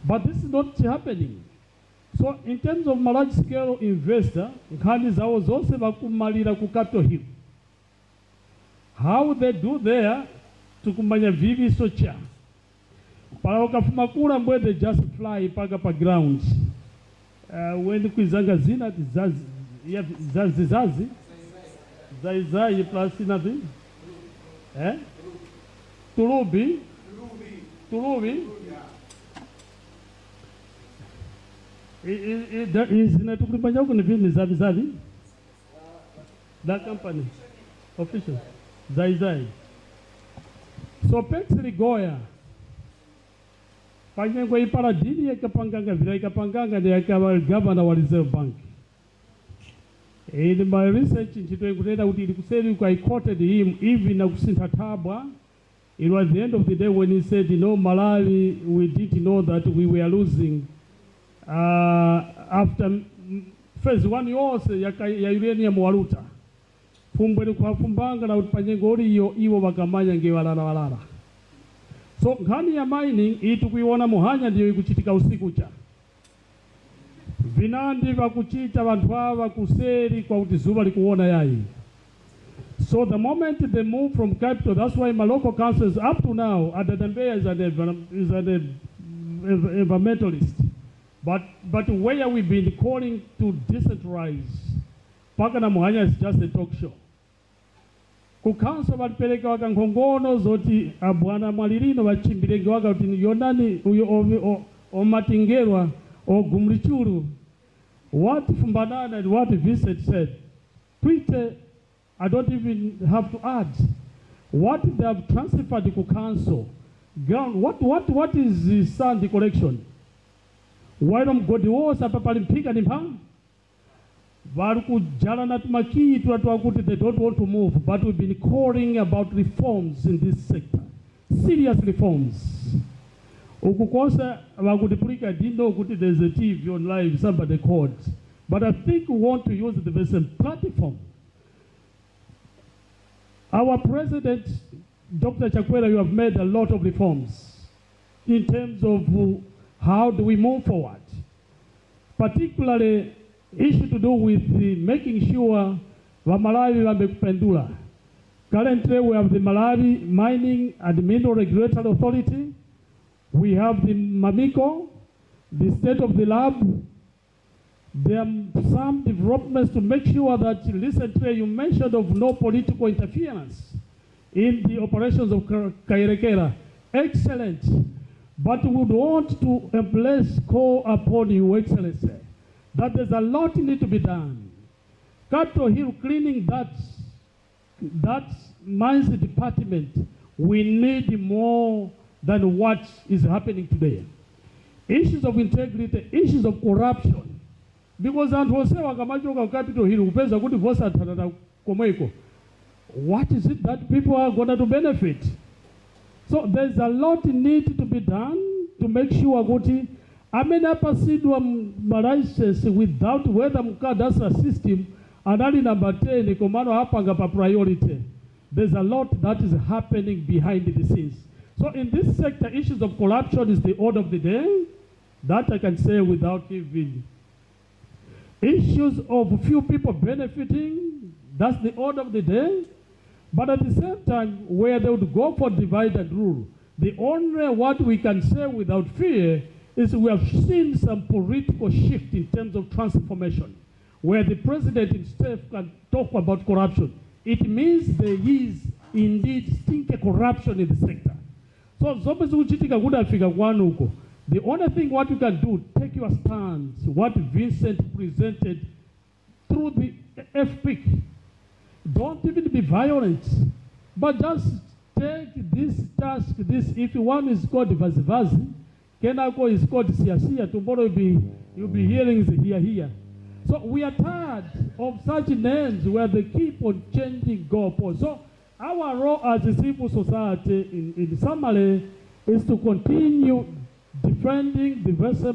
But this is not happening. So in terms of large scale investor, nkani zawo zose bakumalira ku Capitol Hill. How they do there, tukumanya vivi socha. Para wakafuma kula mbwe they just fly paga pa ground. When kuizanga zina zazi zai plus nothing. Tulubi. Is inatukubanya huko ni vini zavi. That company official zai. So Pex Ligoya panyengo iparadini yakapanganga vile ikapanganga ndio yakawa governor wa Reserve Bank. In my research nchitwenkuleta kuti ilikuseri I quoted him even na kusintatabwa. It was the end of the day when he said, Malawi, we didn't know that we were losing after phase 1 yose ya uranium waluta. Fumbwe kwa fumbanga na upanyengo iwo wakamanya ngewalala. So nkani ya mining itukuiona muhanya ndiyo ikuchitika usiku cha. Vinandi vakuchita vantu vava kuseri kwa utizuba likuona yai. So the moment they move from capital, that's why my local councils up to now, Adadambeya is an environmentalist. But where we've been calling to decentralize, Pakana Muhanya is just a talk show. Kukanso walipeleka waka nkongono zoti abwana Malirino wachimbirenge waka uti yonani uyo omatingerwa o gumlichuru. What Fumbanana and what Vincent said, Twitter I don't even have to add. What they have transferred to council, ground, what is the sand collection? Why don't go the walls up Palimpika Nimpa? Varuku Jalanat Maki to Atuakuti, they don't want to move, but we've been calling about reforms in this sector. Serious reforms. Ukukosa Wagudipurika didn't know there's a TV on live, somebody called. But I think we want to use the same platform. Our president, Dr. Chakwera, you have made a lot of reforms in terms of how do we move forward. Particularly, issue to do with making sure Malawi wamekupendula. Currently, we have the Malawi Mining and Mineral Regulatory Authority. We have the MAMICO, the state of the lab. There are some developments to make sure that, recently you mentioned of no political interference in the operations of Kairekera. Excellent. But we would want to embrace, call upon you, Excellency, that there's a lot need to be done. Capitol Hill cleaning that mines department, we need more than what is happening today. Issues of integrity, issues of corruption. Because Capitol Hill, what is it that people are going to benefit? So there's a lot need to be done to make sure that amena pasidwa license without whether mukadasa system anali number 10 komano hapanga pa priority. There's a lot that is happening behind the scenes. So in this sector, issues of corruption is the order of the day. That I can say without even. Issues of few people benefiting, that's the order of the day. But at the same time, where they would go for divide and rule, the only what we can say without fear is we have seen some political shift in terms of transformation, where the president himself can talk about corruption. It means there is indeed stinky corruption in the sector. So, the only thing what you can do, take your stand, what Vincent presented through the FPIC. Don't even be violent, but just take this task, if one is called Vazivazi, Kenako is called Siasia, tomorrow you'll be hearing here. So we are tired of such names where they keep on changing goalposts. So our role as a civil society in summary is to continue defending the vessel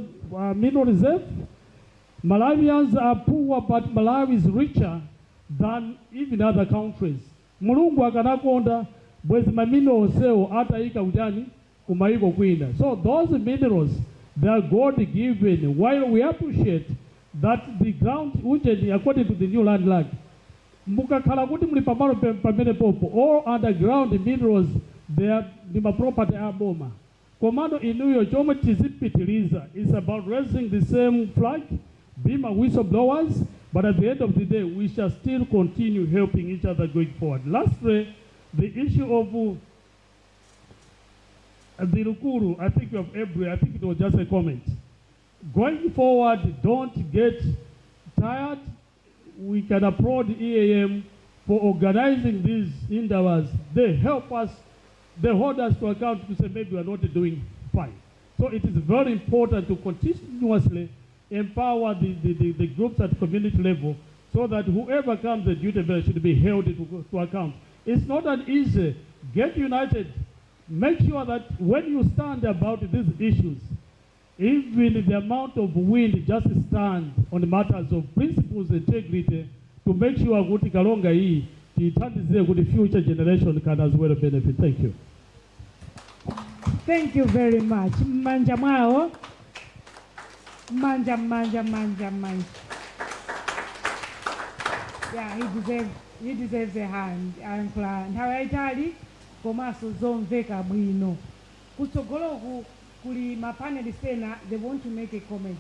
mineral reserve. Malawians are poor, but Malawi is richer than even other countries. Mulungu akanakonda bwezi mamino oseo ata ika ujani kumaiko kwina. So those minerals, they are God given. While we appreciate that the ground ujeni according to the new land law, mukakhala kuti muli pamalo pamene popo, all underground minerals, they are the property aboma. Komando inuyo chomwe tizipitiliza is about raising the same flag, being a whistleblowers, but at the end of the day, we shall still continue helping each other going forward. Lastly, the issue of the Rukuru, I think you have every, I think it was just a comment. Going forward, don't get tired. We can applaud EAM for organizing these Indabas. They help us, they hold us to account to say maybe we are not doing fine. So it is very important to continuously empower the groups at community level so that whoever comes the duty bearer should be held to account. It's not that easy. Get united. Make sure that when you stand about these issues, even the amount of wind just stand on the matters of principles, integrity, to make sure that Karonga hii the future generation can as well benefit. Thank you. Thank you very much. Manja mwao. Manja. Yeah, he deserves a hand. Nthawi itali komanso zomveka bwino. Kutsogolo kuli mapaneli sena, they want to make a comment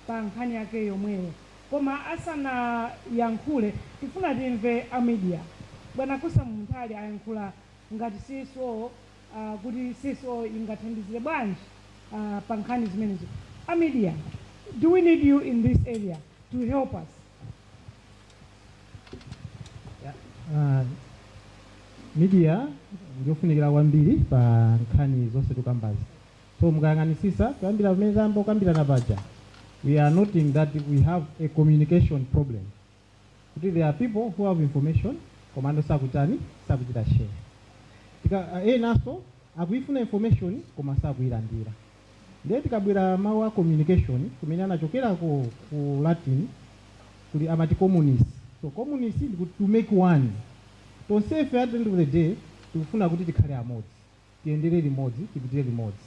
pa nkhani yake yomweyo. Koma asana yankhule tifuna timve media. Bwana Kusa Mumphali ayankhula ngati siso kuti siso ingathandizire bwanji pa nkhani zimenezo. Media, do we need you in this area to help us? Yeah. Media ndiofunikira kwambiri pa nkhani zonse tukambazi. So mukayang'anisisa kuyambira pamene zambo kambirana paja, we are noting that we have a communication problem. Kuti there are people who have information komando sakuchita share. Naso akuifuna information koma sakuilandira. Ndiye tikabwera mawu a communication kumene anachokera ku Latin kuli amati communist. So communist is to make one. Tonsefe at the end of the day tikufuna kuti tikhale amodzi, tiyendere limodzi, tipitire limodzi.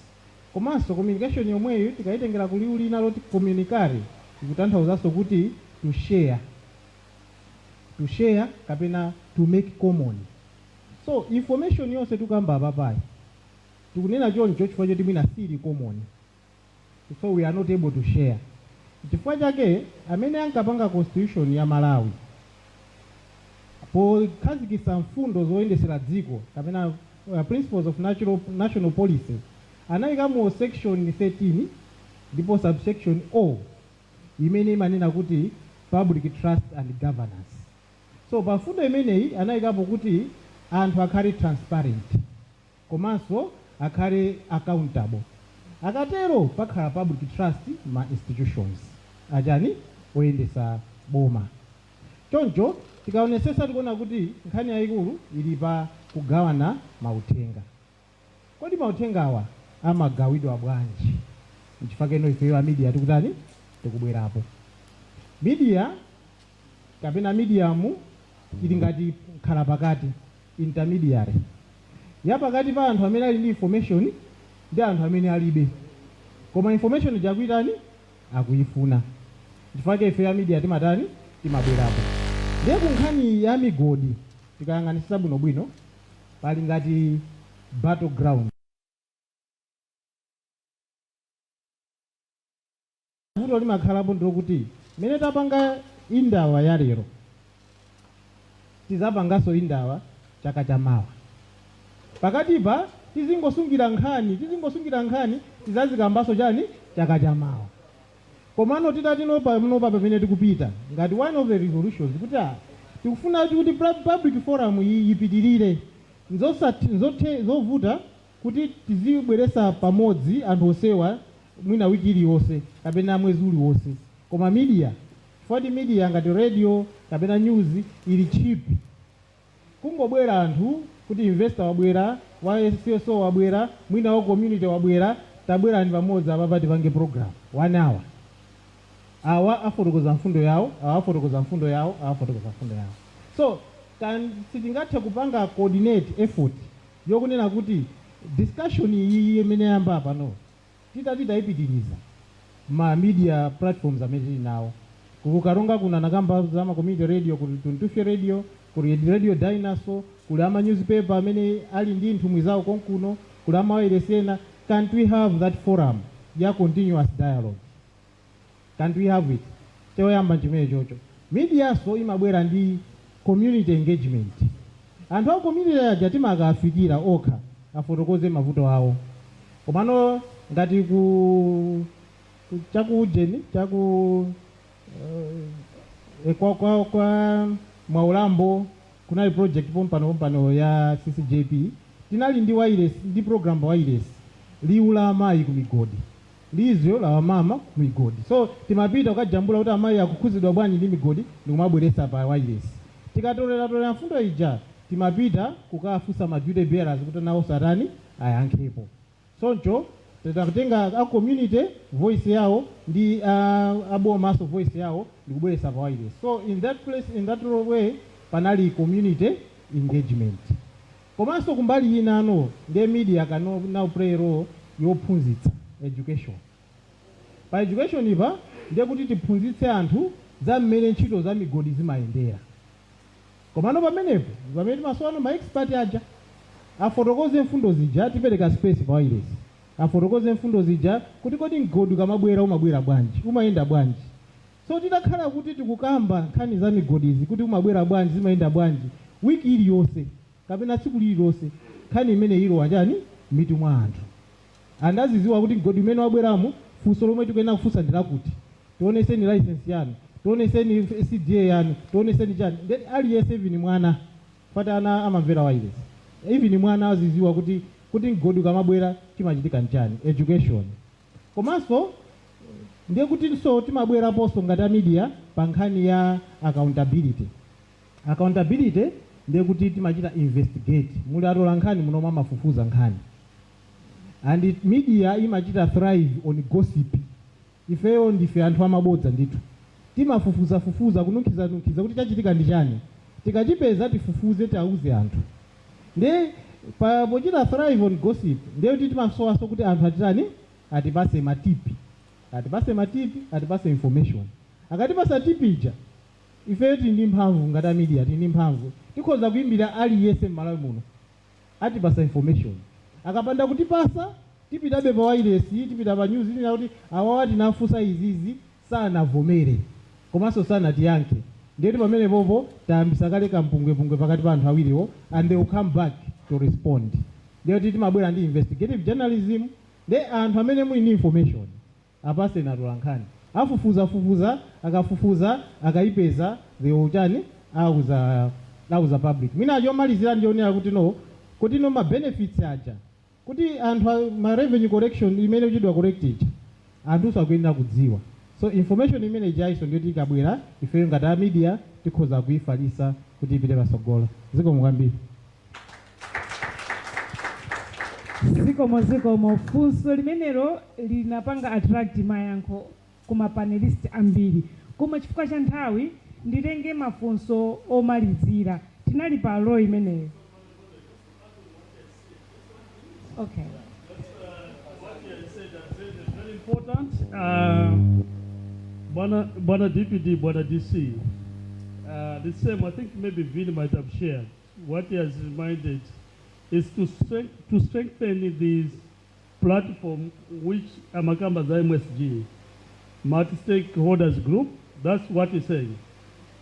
Komanso communication yomweyo tikaitengera kuliwu lina loti communicare ikutanthauzaso kuti to share. To share kapena to make common. So information yonse tukamba papai tikunena choncho chifukwa choti mwina sili common, so we are not able to share. Chifukwa chake amene ankapanga constitution ya Malawi pokhazikitsa mfundo zoyendesera dziko kapena principles of national policy anayikamo section 13 ndipo subsection O imene imanena kuti public trust and governance. So pafundo imeneyi anayikapo kuti anthu akhale transparent komanso akhale accountable. Akatero pakhala public trust ma institutions ajani oyendesa boma. Choncho tikaonesesa tikuona kuti nkhani yayikulu ili pa kugawana mauthenga. Kodi mauthenga awa amagawidwa bwanji? Nchifukwa ino ifeyo media tikutani tikubwerapo. Media kapena medium ili ngati khala pakati, intermediary. Ya pakati pa anthu amene ali ndi information ndi anthu amene alibe. Koma information jakuitani akuifuna. Chifukwa ifeyo media timatani timabwerapo. Ndiye kunkhani ya migodi tikayang'anisisa bwinobwino pali ngati battleground. Vuto limakhalapo ndokuti mene tapanga Indaba ya lero tizapanganso Indaba chaka chamawa. Pakatipa tizingosungira nkhani tizazikambanso chani chaka chamawa. Komano titatinopa mnopa pamene tikupita ngati one of the resolutions kuti tikufuna kuti public forum yipitirire zovuta kuti tizibweresa pamodzi anthu osewa mwina wiki iliyonse kapena mwezi uliwonse. Koma media, chifukwa media ngati radio kapena news ili cheap, kungobwera anthu kuti investor wabwera, wa CSO wabwera, mwina wa community wabwera, tabwera ndi pamodzi apa tipange program 1 hour. Awa afotokoza mfundo yawo, awafotokoza mfundo yawo, awafotokoza mfundo yawo. So sitingathe kupanga coordinate effort yokunena kuti discussion iyi imene yamba pano titayipitiriza ma media platforms amene tili nawo. Ku Karonga kuna nakamba za community radio, kuli Tuntufe radio, kuli radio Dinosaur, kuli ama newspaper amene ali ndi nthumwi zawo konkuno, kuli ama wailesena. Can't we have that forum ya continuous dialogue? Can't we have it? Choyamba chimene chocho. Media so imabwera ndi community engagement. Anthu a community aja timakafikira okha afotokoze mavuto awo. Komano ngati chakujeni kwa Mwaulambo kunali project pompano ya CCJP tinali ndi wireless, ndi program wireless liula amayi ku migodi, lizyo la wamama ku migodi. So timapita ukajambula kuti amayi akukhuzidwa bwanji ndi migodi ndikumabweresa pa wireless. Tikatolera mfundo ija timapita kukafusa ma duty bearers kuti nawo satani ayankhepo. Soncho titakutenga a community voice yawo ndi abomaso voice yawo ndikubweresa pa wireless. So in that place, in that way panali community engagement. Komanso kumbali inano ndi media can now play role yophunzitsa education. Pa education ipa ndiye kuti tiphunzitse anthu za mmene ntchito za migodi zimayendera. Komano pamenepo pamene masoano ma expert aja afotokoze mfundo zija tipereka space pa wireless. Afotokoze mfundo zija kuti kodi mgodi kamabwera umabwera bwanji, umayenda bwanji. So titakhala kuti tikukamba nkhani za migodizi kuti umabwera bwanji, zimayenda bwanji, wiki iliyonse kapena tsiku lililonse nkhani imene ilo wanjani mitu mwa anthu. Andaziziwa kuti mgodi umene wabweramo funso lomwe tikuyenera kufunsa ndilakuti. Tioneseni license yanu, tioneseni CDA yanu, tioneseni chani. Then aliyense vini mwana pati ana amamvera wireless. Even mwana aziziwa kuti mgodi ukamabwera chimachitika nchani, education. Komanso ndiye kuti so timabwera posto ngati media pa nkhani ya accountability. Accountability ndiye kuti timachita investigate, muli atola nkhani munoma mafufuza nkhani. And media imachita thrive on gossip. Ifeyo ndife anthu amabodza ndithu. Timafufuza kununkhiza kuti chachitika ndi chani. Tikachipeza tifufuze tiauze anthu. Ndiye pochita thrive on gossip ndiye kuti timasowaso kuti anthu atitani atipase matipi. Atipase information. Akatipasa tipi ija ifeyo tindi mphamvu ngati media tindi mphamvu. Tikhoza kuimbira aliyense m'Malawi muno. Atipasa information. Akapanda kutipasa tipitabe pa wireless, tipita pa news kuti awawa tinafunsa izizi sanavomere. Komanso sanatiyankhe. Ndiye pamene popo tayambisa kale kampungwepungwe pakati pa anthu awiriwo and they will come back to respond. Ndiye kuti timabwera ndi investigative journalism, ndiye anthu amene muli ndi information apase natola nkhani. Afufuza akafufuza akayipeza uchani auza public. Mina chomalizira ndionera kuti no ma benefits aja kuti anthu ma revenue collection imene uchidwa collected anthu sakuyenera kudziwa. So information imene ijaiso ndiyo tikabwera ifeyo ngati media tikhoza kuifalisa kuti ipite patsogolo. Zikomo kwambiri. Zikomo funso limenelo linapanga attract mayankho kuma panelist ambiri. Koma chifukwa cha nthawi nditenge mafunso omalizira. Tinali pa law imeneyo. Okay. What you said is very important. Bwana Deputy, Bwana DC. The same, I think maybe Vin might have shared. What he has reminded is to strengthen this platform which Amakamba's MSG, multi-stakeholders group, that's what he's saying.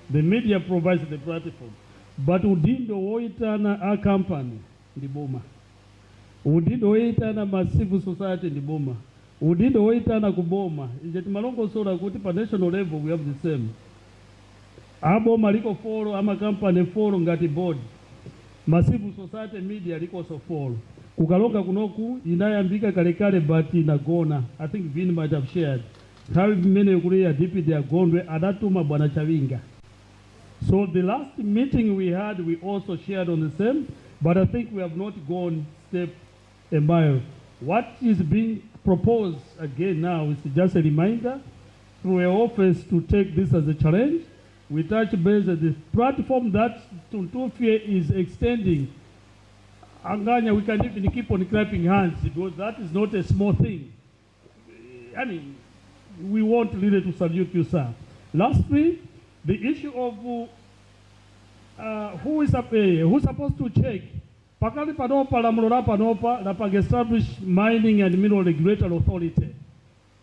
The media provides the platform. But udindo woitana a company, the Boma. Udindo woitana ma civil society, the Boma. Udindo woitana kuboma. Ijeti malongo sora kuti pa national level we have the same. Aboma liko follow, ama company follow ngati board. Civil society media liko so follow. Kukalonga kunoku inayambika kale but inagona. I think Vin might have shared. How many kuria deputy agondwe adatuma Bwana Chavinga. So the last meeting we had, we also shared on the same, but I think we have not gone step a mile. What is being proposed again now is just a reminder through an office to take this as a challenge. We touch base at the platform that Tuntufie is extending. Anganya, we can even keep on clapping hands because that is not a small thing. I mean, we want really to salute you, sir. Lastly, the issue of who is supposed to check. Pakali panopa la mlora panopa la pag establish mining and mineral regulatory authority,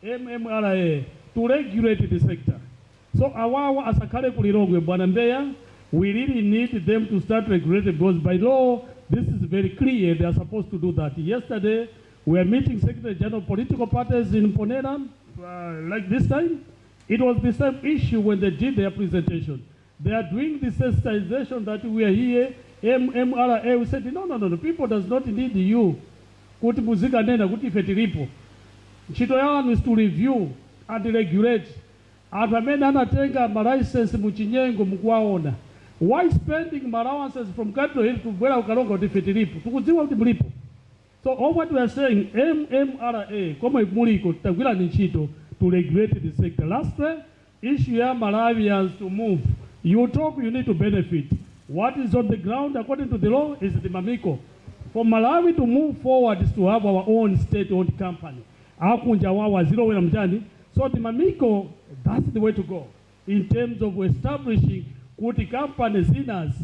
MMRA, to regulate the sector. So awawa asakale kulirongwe Bwana Mbeya, we really need them to start regulating because by law this is very clear they are supposed to do that. Yesterday we are meeting Secretary General political parties in Ponera, like this time. It was the same issue when they did their presentation. They are doing the sensitization that we are here, MMRA. We said, no, people does not need you. Kuti muzika nena, kuti fetiripo. Nchito yanu is to review and regulate. And when anatenga license muchinyengo mkuwaona. Why spending allowances from Capitol Hill to Bwela Karonga kuti fetiripo? Tukuziwa kuti mlipo. So all what we are saying, MMRA, kama imuliko, tagwila nchito, to regulate the sector. Last issue ya Malawians to move. You talk, you need to benefit. What is on the ground according to the law is the Mamiko. For Malawi to move forward is to have our own state-owned company. So the Mamiko, that's the way to go in terms of establishing kuti companies in us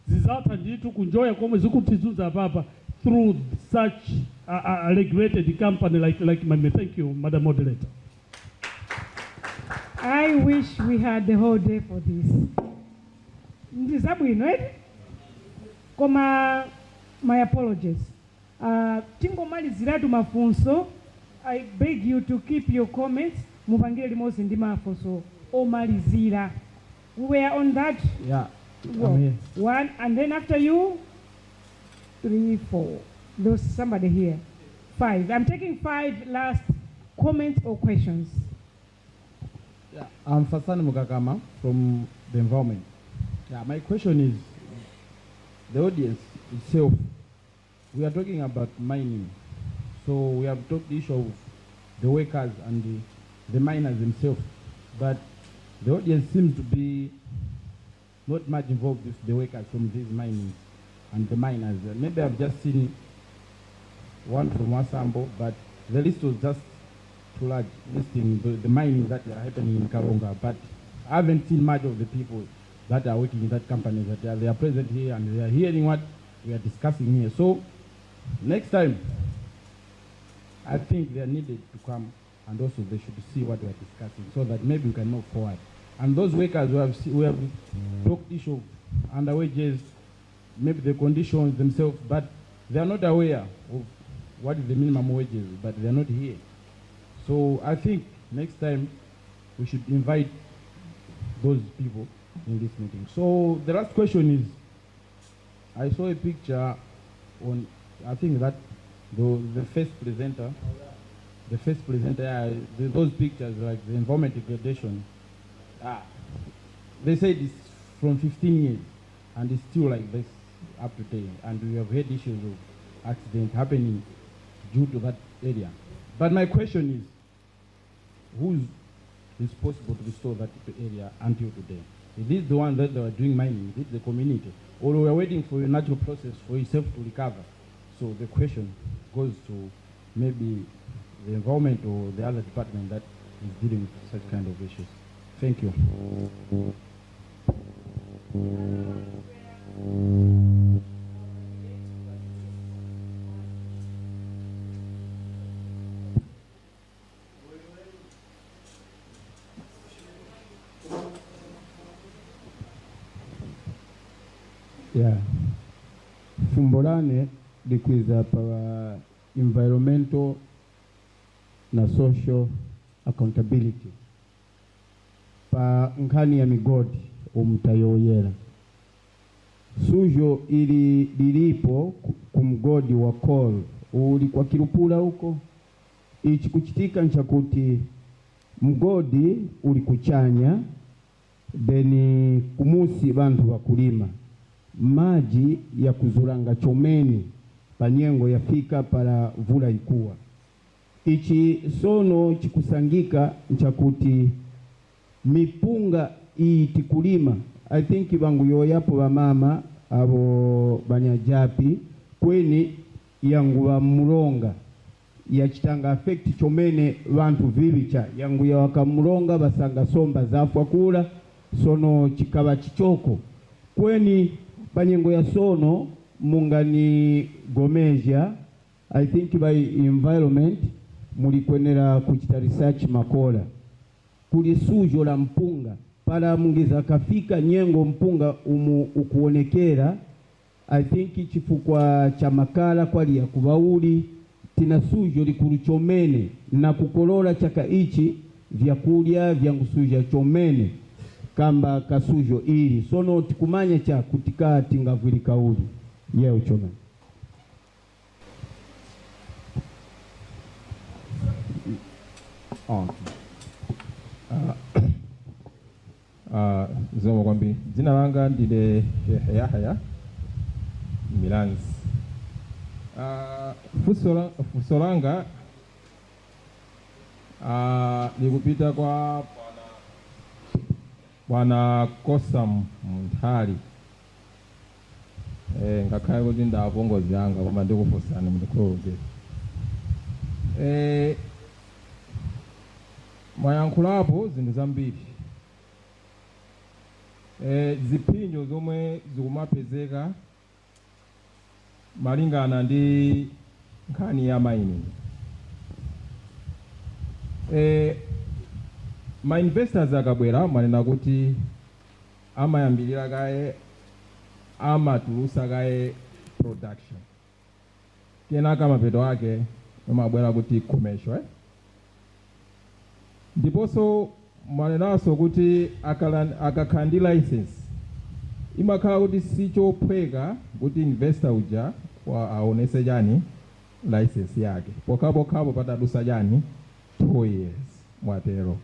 zizata nditu kunjoya kome zikutizuza papa through such a regulated company like Mamiko. Thank you, Madam Moderator. I wish we had the whole day for this. Ndizabwino eti? Koma my apologies. Tingomaliziratu mafunso. I beg you to keep your comments. Mupangire limosi ndi mafunso omalizira. We were on that Well, one, and then after you, 3, 4. There's somebody here. 5. I'm taking 5 last comments or questions. Yeah, I'm Fasani Mugakama from the environment. Yeah, my question is, the audience itself, we are talking about mining. So we have talked the issue of the workers and the miners themselves. But the audience seems to be not much involved with the workers from these mining and the miners. Maybe I've just seen one from Wasambo, but the list was just too large, listing the mining that are happening in Karonga. But I haven't seen much of the people that are working in that company, that they are present here and they are hearing what we are discussing here. So next time, I think they are needed to come, and also they should see what we are discussing so that maybe we can move forward. And those workers we have talked issue of under wages, maybe the conditions themselves, but they are not aware of what is the minimum wages, but they are not here. So I think next time we should invite those people in this meeting. So the last question is, I saw a picture on, I think that the first presenter, those pictures like the environment degradation, they said it's from 15 years and it's still like this up to date, and we have had issues of accidents happening due to that area. But my question is, who's responsible to restore that area until today? Is this the one that they are doing mining? Is it the community? Or we are waiting for a natural process for itself to recover? So the question goes to maybe the environment or the other department that is dealing with such kind of issues. Thank you. Yeah. Fumbolane likwiza pa environmental na social accountability pa nkhani ya migodi omutayoyera sujo ili lilipo kumgodi wa coal uli kwa Kirupura huko ichi kuchitika nchakuti mgodi uli kuchanya deni kumusi bantu wakulima maji ya kuzuranga chomeni panyengo yafika para vula ikuwa ichi sono chikusangika nchakuti mipunga itikulima. I think bangu yoyapo ba mama abo banyajapi kweni yangu wa muronga ya chitanga affect chomene bantu vibicha yangu ya wakamuronga basanga somba zafwa kula sono chikaba chichoko kweni panyengo ya sono mungani gomeja. I think by environment mulikwenera kuchita research makola kuli sujo la mpunga para mungiza kafika nyengo mpunga ukuonekera. I think chifukwa cha makala kwali ya kubauli tina sujo likulu chomene na kukolola chaka ichi vyakulya vyangu suja chomene kamba kasujo ili sono tikumanya cha kutika tingavwili kauli yeo chomene. Zoma kwambi jina langa ndile Yahya Milanzi. Fusolanga nikupita kwa Bwana Kosam Mthali ngakhale kuti ndavongozi yanga koma ndikufusana mndikologe mwayankhulapo zinthu zambiri ziphinjo zomwe zikumapezeka malingana ndi nkhani ya mining. Ma investors akabwera manena kuti amayambilira kaye amatulusa kaye production kenaka mapeto ake amabwera kuti commercial ndiponso manenaso kuti akakhandi license imakhala kuti sichophweka kuti investor uja aonese chani license yake pokhapokhapo patadusa chani 2 years mwatero.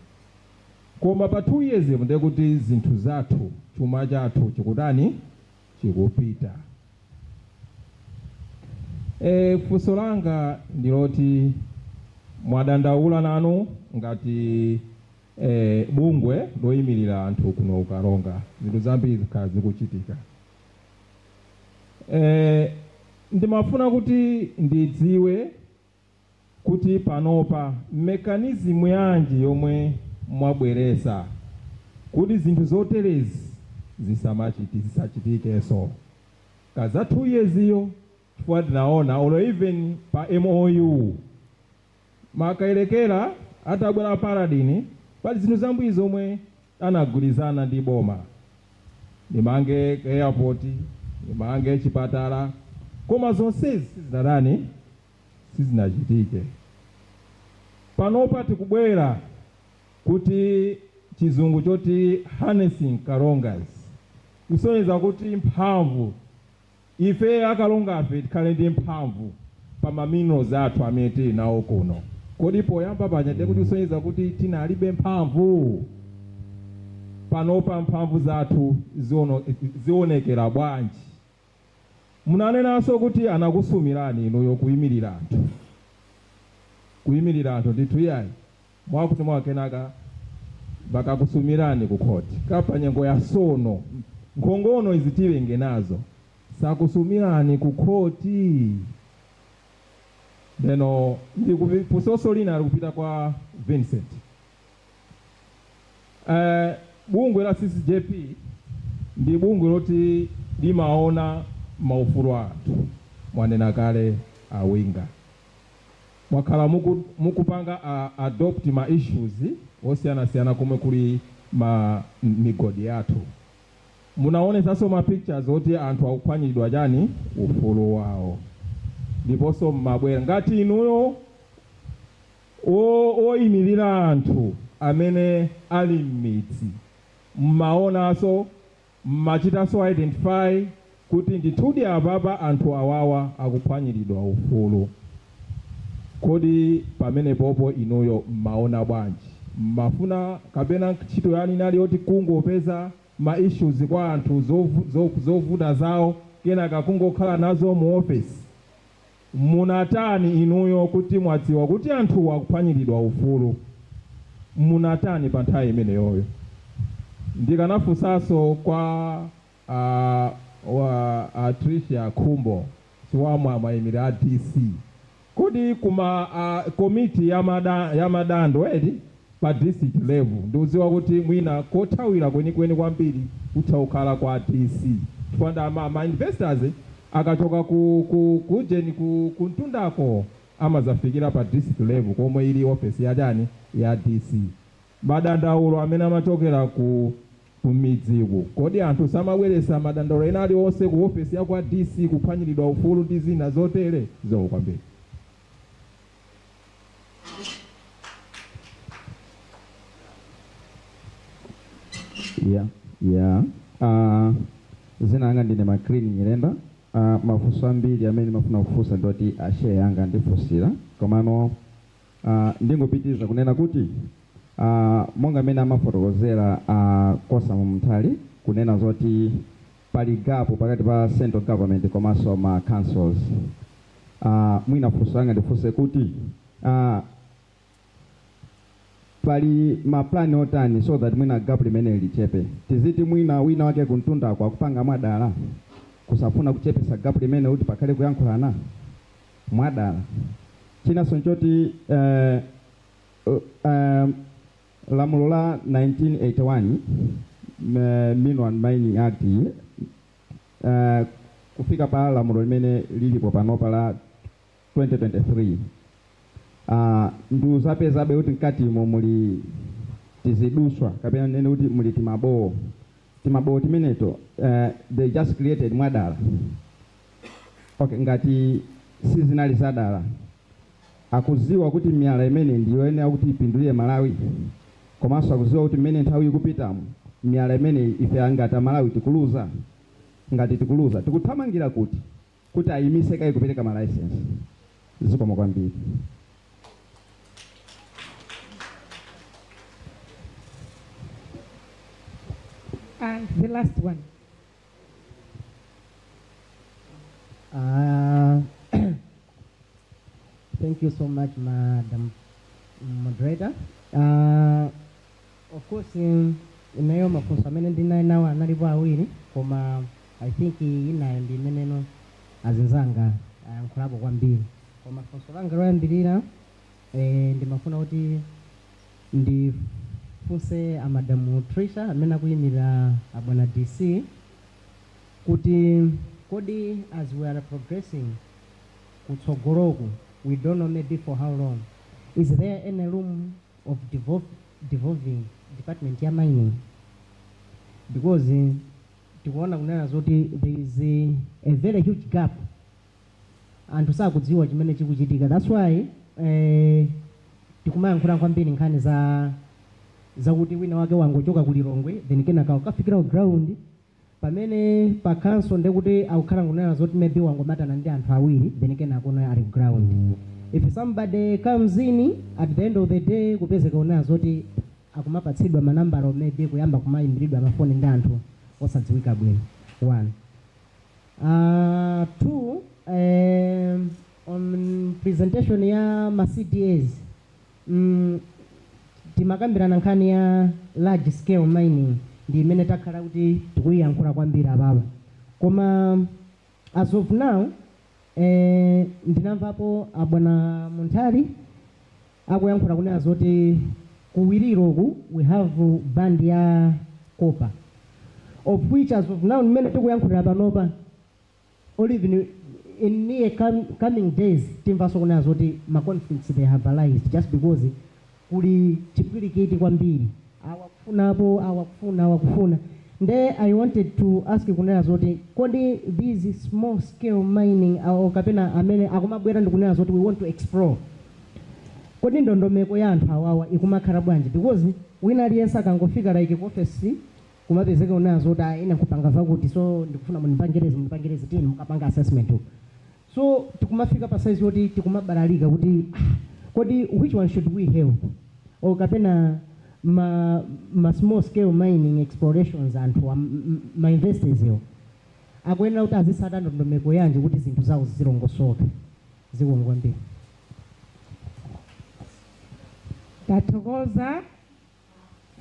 Koma pa 2 years ndiye kuti zinthu zathu chuma chathu chikutani chikupita. Funso langa ndiloti mwadandaula nanu ngati bungwe loyimirira anthu kuno Karonga zinthu zambiri zikhala zikuchitika. Ndimafuna kuti ndidziwe kuti panopa mekanizimu yanji yomwe mwabweresa kuti zinthu zoterezi zisachitikeso. Kaza 2 years iyo chifukwa tinaona olo even pa MOU makailekera atabwera paradini pali zinthu zambiri zomwe anagulizana ndi boma, nimange airport, nimange chipatala, koma zonsezi sizinachitike. Panopa tikubwera kuti chizungu choti harnessing Karongas kusonyeza kuti mphamvu ife akalongafe tikhale ndi mphamvu pa minerals athu amene tili nawo kuno. Kodi poyamba panyade kuti kusonyeza kuti tinalibe mphamvu. Panopa mphamvu zathu zionekera bwanji. Munanenanso kuti anakusumirani inuyo kuyimirira anthu. Kuyimirira anthu ndithu yayi mwakuti mwakenaka bakakusumirani ku khoti kapa nyengo ya sono nkhongono izitilenge nazo sakusumirani ku khoti. Deno ndikufusoso lina likupita kwa Vincent. Bungwe la CCJP ndi bungwe loti limaona maufulu athu mwanena kale awinga. Mwakhala mukupanga adopt ma issues osiyana komwe kuli migodi yathu. Munaonesanso ma pictures oti anthu akuphwanyidwa chani ufulu wawo. Ndiponso mabwera ngati inuyo oyimirira anthu amene ali m'midzi mmaonanso mmachitanso identify kuti ndithudi apapa anthu awawa akuphwanyiridwa ufulu. Kodi pamene popo inuyo mmaona bwanji? Mmafuna kapena ntchito yani nali yoti kungopeza ma issues kwa anthu zovuta zawo kenaka kungokhala nazo mu office? Munatani inuyo kuti mwadziwa kuti anthu akuphwanyiridwa ufulu? Munatani pa nthawi imeneyoyo? Ndikanafunsanso kwa Tricia Khumbo chiwamwa mayimirira a DC. Kodi kuma komiti ya madando pa district level ndiuziwa kuti mwina kothawira kwenikweni kwambiri uthaukhala kwa DC. Chifukwa ma investors akachoka kujeni kuntundako amazafikira pa district level komwe ili office ya dani ya DC. Madandaulo amene amachokera ku midziku kodi anthu samabweresa madandaulo ena aliwonse ku office ya kwa DC kuphwanyiridwa ufulu ndi zina zotere zokwambiri? Zina anga ndine Makrini Nyirenda. Mafunso ambiri amene mafuna kufunsa ndoti ashare yanga ndifusira komano ndingopitiriza kunena kuti monga amene amafotokozera kosa mumtali kunena zoti pali gapu pakati pa central government komanso ma councils. Mwina funso anga ndifunse kuti pali maplani otani so that mwina gapu limene lichepe. Tiziti mwina wina wake kuntundako akupanga mwadala kusafuna kuchepesa gapu limene kuti pakhale kuyankhulana mwadala. Chinanso nchoti lamulo la 1981 Mineral Mining Act kufika pa lamulo limene lilipo panopa la 2023 ndiuzapezabe kuti mkati imo muli tiziduswa kapena nene kuti muli timabo timeneto they just created mwadala. Okay, ngati sizinali zadala akuziwa kuti miyala imene ndiyo ene akuti ipindulire Malawi komanso akuziwa kuti mmene nthawi ikupitamu miyala imene ife angata Malawi tikuluza ngati tikuluza tikuthamangira kuti ayimise kayi kupereka ma license. Zikomo kwambiri. And the last one. Thank you so much, Madam Moderator. Of course, inayo mafunzo amene ndinayo nawo analipo awiri, koma I think inayo ndi imeneno azinzanga ayankhulapo kwambiri. Koma funso langa loyambirira ndimafuna kuti ndifunse Madam Trisha amene akuyimirira abwana DC kuti kodi as we are progressing kutsogoloku, we don't know maybe for how long, is there any room of devolving department ya mining? Because tikuona kunena zoti there is a very huge gap anthu sakudziwa chimene chikuchitika. That's why tikumayankhula kwambiri nkhani za kuti wina wake wangochoka kulilongwe then kenaka ukafikira ground pamene pa council ndekuti akukhala kunena zoti maybe wangomatana ndi anthu awiri then kenaka uno ali ground. If somebody comes in at the end of the day kupezeka kunena zoti akumapatsidwa manambala maybe kuyamba kumayimbiridwa amafoni ndi anthu osadziwika bwino. One. Two, on presentation ya ma CDAs, timakambirana nkhani ya large scale mining ndi imene takhala kuti tikuyiyankhula kwambiri ababa. Koma as of now, ndinamvapo abwana Muntali akuyankhula kunena zoti kuwiriroku we have band ya copper, of which as of now mmene tikuyankhulira panopa or even in near coming days timvaso kunena zoti ma conflicts they have arised just because kuli chipwirikiti kwambiri awakufuna. Nde I wanted to ask kunena zoti kodi these small scale mining au kapena amene akumabwera ndi kunena zoti we want to explore, kodi ndondomeko ya anthu awawa ikumakhala bwanji? Because wina aliyense akangofika like office kumapezeka kunena zoti ina kupanga vakuti so ndikufuna munipangirezi tini mukapanga assessment. So tikumafika pa size yoti tikumabalalika kuti kodi which one should we help, or kapena ma small scale mining explorations anthu ma investors yo akuyenera kuti azisata ndondomeko yanji kuti zinthu zawo zilongosoka. Zikomo kwambiri. Tathokoza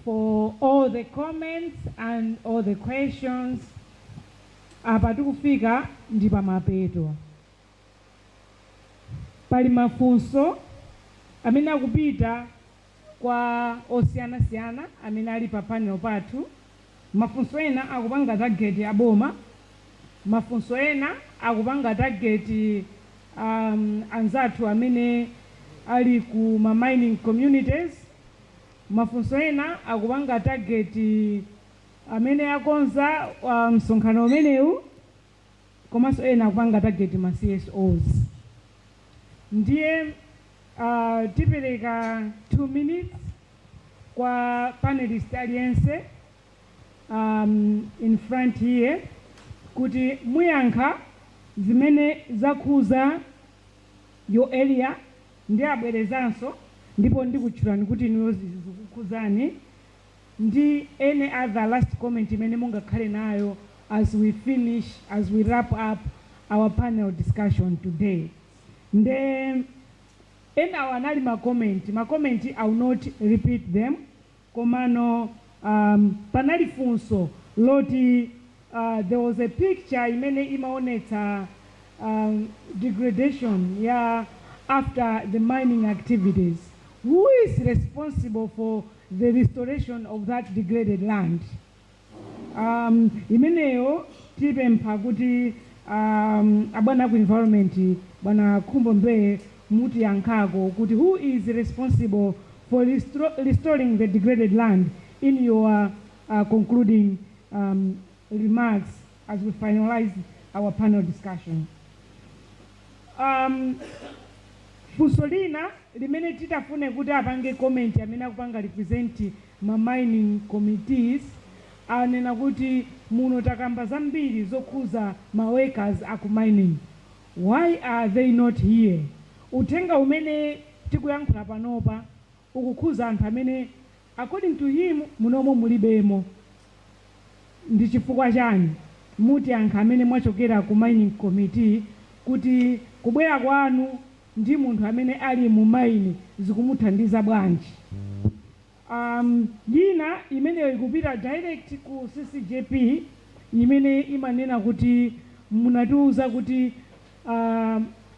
for all the comments and all the questions. Apa tikufika ndi pamapeto. Pali mafunso amene akupita kwa osiyanasiyana amene ali pa panel pathu. Mafunso ena akupanga target ya boma, mafunso ena akupanga target anzathu amene ali ku ma mining communities, mafunso ena akupanga target amene akonza msonkhano umenewu, komanso ena akupanga target ma CSOs. Ndiye tipereka 2 minutes kwa panelist aliyense in front here kuti muyankha zimene zakhuza yo area ndi abwerezanso, ndipo ndikutchulani kuti niyo zikukhuzani ndi any other last comment imene mungakhale nayo as we wrap up our panel discussion today. Nde ena wanali ma comment I will not repeat them. Komano panali funso loti there was a picture imene imaonetsa degradation after the mining activities. Who is responsible for the restoration of that degraded land? Imeneyo tipempha kuti abwana ku environment bwana Khumbo Mbe muti yankako kuti who is responsible for restoring the degraded land in your concluding remarks as we finalize our panel discussion. Fusolina limene titafune kuti apange comment amene akupanga represent ma mining committees anena kuti muno takamba zambiri zokhuza ma workers aku mining. Why are they not here? Uthenga umene tikuyankhula panopa ukukhuza anthu amene according to him munomo mulibemo. Ndi chifukwa chani muti anthu amene mwachokera ku mining committee kuti kubwera kwanu ndi munthu amene ali mu mine zikumuthandiza bwanji? Yina imene ikupita direct ku CCJP imene imanena kuti munatiuza kuti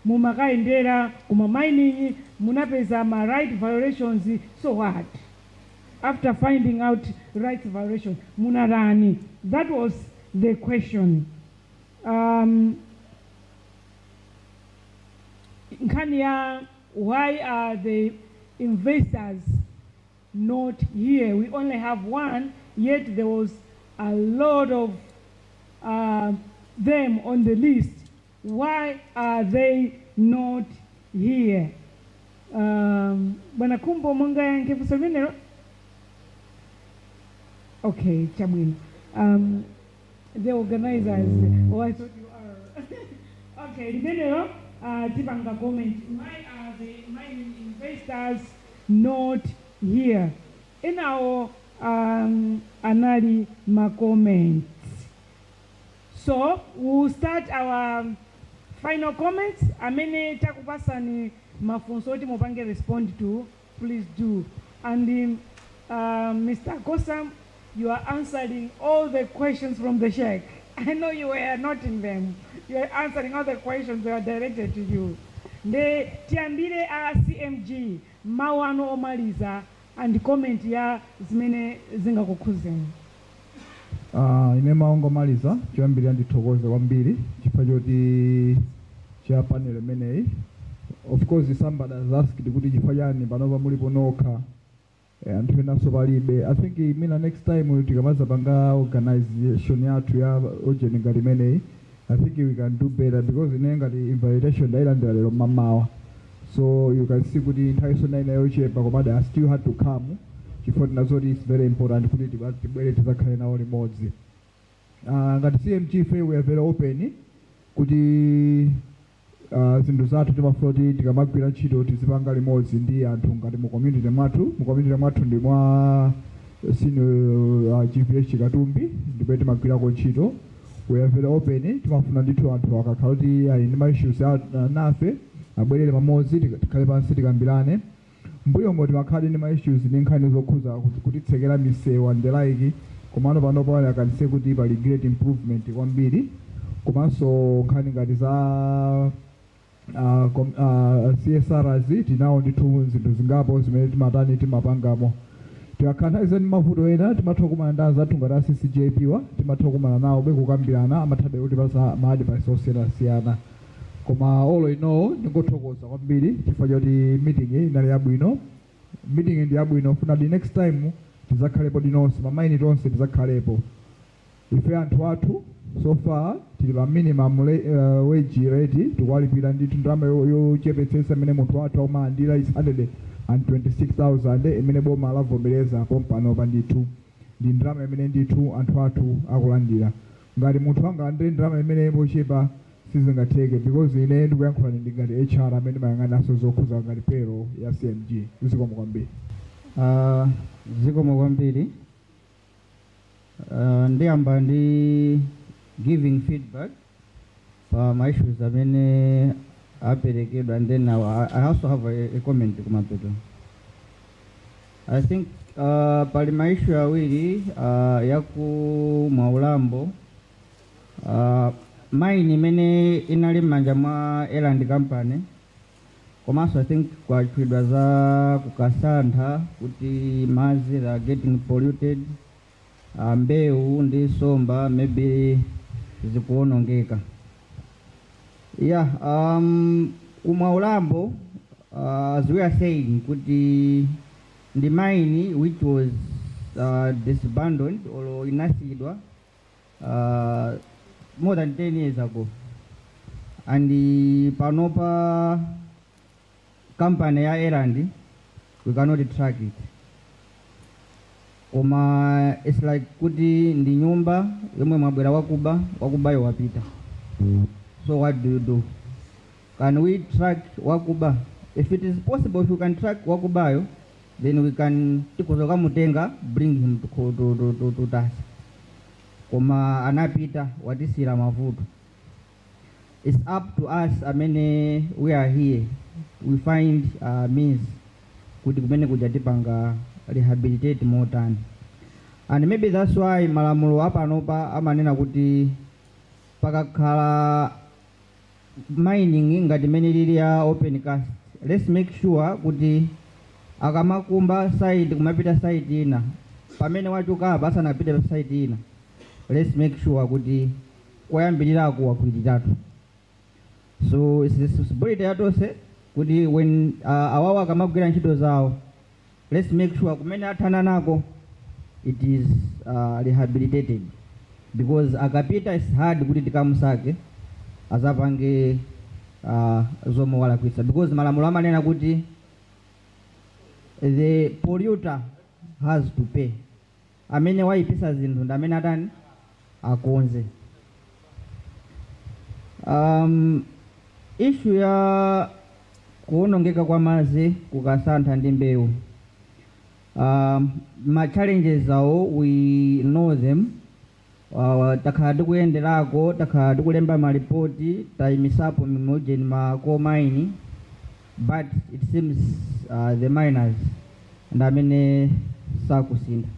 mumakayendera kuma mining munapeza ma right violations. So what? After finding out rights violation munarani? That was the question. Nkania, why are the investors not here? We only have one, yet there was a lot of them on the list. Why are they not here? Bwana Kumbo Munga yankefusa vinero? Okay, Chabwino. The organizers. Oh, I thought you are. Okay, vinero. Tipanga comment. Why are the mining investors not here? In our anali ma comments. So we'll start our final comments. Amene takupasani mafunso oti mupange respond to, please do. And Mr. Kosam, you are answering all the questions from the Sheikh. I know you were not in them. You are answering all the questions that are directed to you. The tiambire a CMG mawano omaliza and comment ya zimene zinga kukhuzeni. Ine maongo maliza choyambirira ndithokoze kwambiri chifukwa choti cha panel imeneyi. Of course somebody has asked kuti chifukwa chani panopa mulipo nokha anthu enaso palibe. I think mina next time tikamaza panga organization yathu ya ojeni ngati imeneyi, I think we can do better because inenga the invitation dailandira lero mamawa. So you can see kuti nthawi sona ina yochepa komada I still had to come. Chifukwa tinazoti it's very important kuti tibwere tizakhale nawo limodzi. Ngati CMG fe we are very open kuti zinthu zathu timafuna kuti tikamagwira ntchito tizipanga limodzi ndi anthu ngati mu community mwathu ndi mwa senior GPS Chikatumbi ndipo timagwirako ntchito. We are very open, timafuna ndithu anthu akakhala kuti ali ndi ma issues nafe abwerere pamodzi tikhale pansi tikambirane. Mbuyo ngoti makhali ndi ma issues ndi nkhani zokhuza kutitsekera misewu and the like, komano panopo akanise kuti pali great improvement kwambiri. Komanso nkhani ngati za CSRs tinawo ndithu zinthu zingapo zimene timatani timapangamo. Tikakhanaiza ndi mavuto ena timatha kumana ndi azathu ngati CCJP wa timatha kumana nawo bekukambirana amathabe kuti pasa ma-advice osiyanasiyana. Koma all in all ndingothokoza kwambiri chifukwa choti meeting inali yabwino. Meeting ndi yabwino funa di next time tizakhalepo dinonse mamaini tonse tizakhalepo. Ife anthu athu so far tili pa minimum wage rate tikwalipira ndithu ndalama yochepetsetsa imene munthu wathu akumalandira is 126,000 imene boma lavomereza pompano ndithu ndi ndalama imene ndithu anthu athu akulandira. Ngati munthu angalandire ndalama imene yochepa sizingatheke because ine ndikuyankhula ndi ngati HR amene mayang'anaso zokhuza ngati payroll ya CMG. Zikomo kwambiri. Zikomo kwambiri. Ndiyamba ndi giving feedback pa my issues amene aperekedwa, and then I also have a comment kumapeto. I think pali ma issue awiri yaku Maulambo mine imene inali m'manja mwa Eland company, komanso I think kwachidwa za kukasantha kuti madzi are getting polluted, mbewu ndi somba maybe zikuonongeka. Yeah, Maulambo, as we are saying, kuti the mine which was disbandoned or inasidwa more than 10 years ago, and the panopa company ya Erandi, we cannot track it. koma it's like kuti ndi nyumba yomwe mwabwera wakubayo wapita. So what do you do? Can we track wakuba? If it is possible, if you can track wakubayo, then we can tikuzoka mutenga, bring him to us. Koma anapita watisira mavuto. It's up to us. We are here. We find means kuti kumene kujatipanga rehabilitate more time. And maybe that's why malamulo apanopa amanena kuti pakakhala mining ngati mene lili ya open cast, let's make sure kuti akamakumba side kumapita side ina pamene wachoka basa napita side ina, let's make sure kuti koyambilirako wakuitiratu. So it's responsibility yatose kuti when awawa akamagwira ntchito zawo, let's make sure kumene athana nako it is rehabilitated, because akapita is hard kuti tikamusake azapange zomwe walakwisa, because malamulo amanena kuti the polluter has to pay. Amene waipisa zinthu ndi amene atani akonze. Issue ya kuonongeka kwa madzi kukasantha ndi mbewu, ma challenges awo we know them. Takhala tikuyenderako, takhala tikulemba maripoti, tayimisapo mimojeni ma coal mine, but it seems the miners ndi amene sakusintha.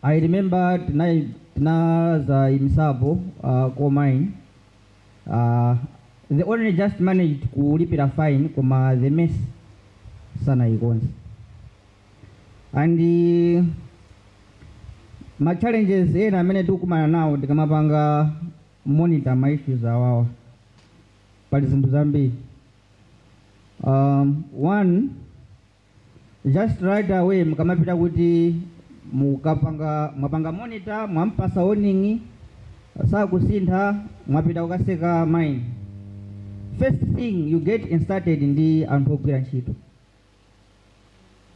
I remember tinaza imisapo coal mine, they only just managed kulipira fine koma the mess sana ikonse. And ma challenges ena amene tikukumana nawo tikamapanga monitor ma issues awawa pali zinthu zambiri. One, just right away mukamapita kuti mwapanga monitor, mwampasa warning, sakusintha, mwapita kukaseka mine. First thing you get started ndi anthu ogwira ntchito.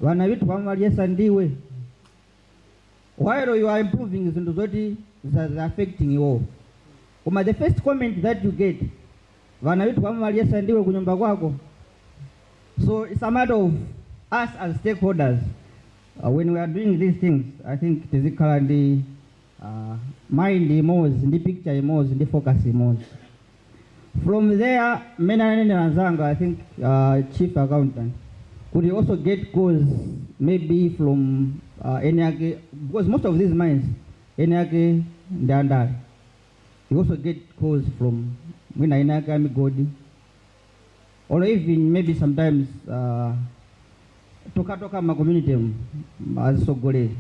Vana vitu pamamaliyesa ndiwe. While you are improving zinthu zoti are affecting you. Koma the first comment that you get, vana vitu pamamaliyesa ndiwe kunyumba kwako. So it's a matter of us as stakeholders. When we are doing these things, I think tizikhala ndi mind imozi, ndi picture imozi, ndi focus imozi. From there, I think chief accountant could also get calls maybe from NCA, because most of these mines, NCA, Ndandari. You also get calls from NCA, Migodi, or even maybe sometimes toka ma community as Sogole.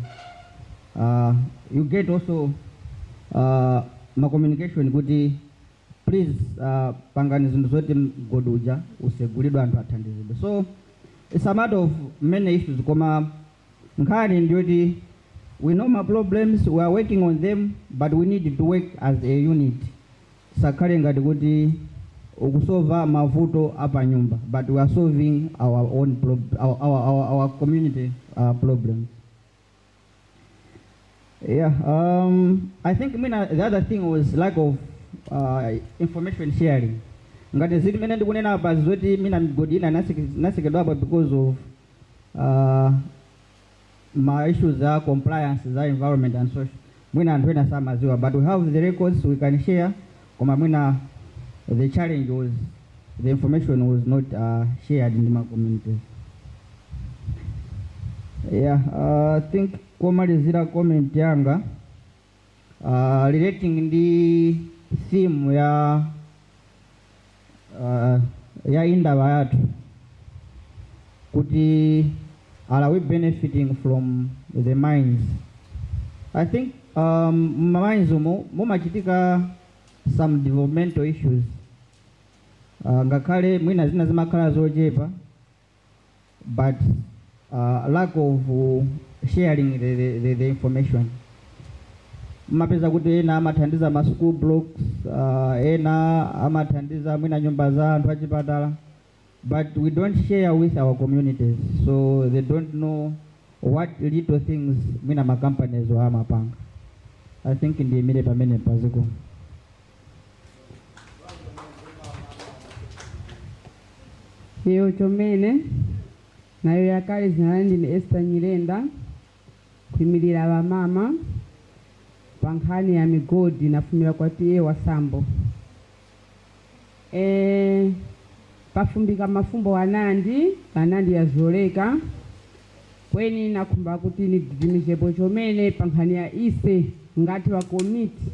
You get also ma communication kuti please pangani zinthu zoti goduja usegulidwa anthu athandizidwe. So it's a matter of many issues koma nkhani ndiyoti we know my problems, we are working on them, but we need to work as a unit. Sakhale ngati kuti ukusolva mavuto apa nyumba, but we are solving our own our community problems. Yeah, I think the other thing was lack of information sharing. Ngati ziti mene ndikunena apa zoti mina migodi ina nasekedwa apa because of my issues za compliance za environment and social. Mwina anthu ena samaziwa, but we have the records we can share. Koma mwina the challenge was the information was not shared in my communities. Yeah, I think kumalizira comment yanga relating the theme ya Indaba yatu kuti are we benefiting from the mines. I think mines mumachitika some developmental issues, ngakhale mwina zina zimakhala zochepa, but lack of sharing the information. Mapeza kuti ena amathandiza ma school blocks, ena amathandiza mwina nyumba za anthu achipatala, but we don't share with our communities, so they don't know what little things mina ma companies wa mapanga. I think in the immediate pamene paziko. Iyo chomene nayo yakale zinalandi ni Esther Nyirenda kuimirira abamama pankhani ya migodi nafumira kwa tiye wasambo. Pafumbika mafumbo anandi yazoleka kweni nakumba kuti nididimishepo chomene pankhani ya ise ngati wa komiti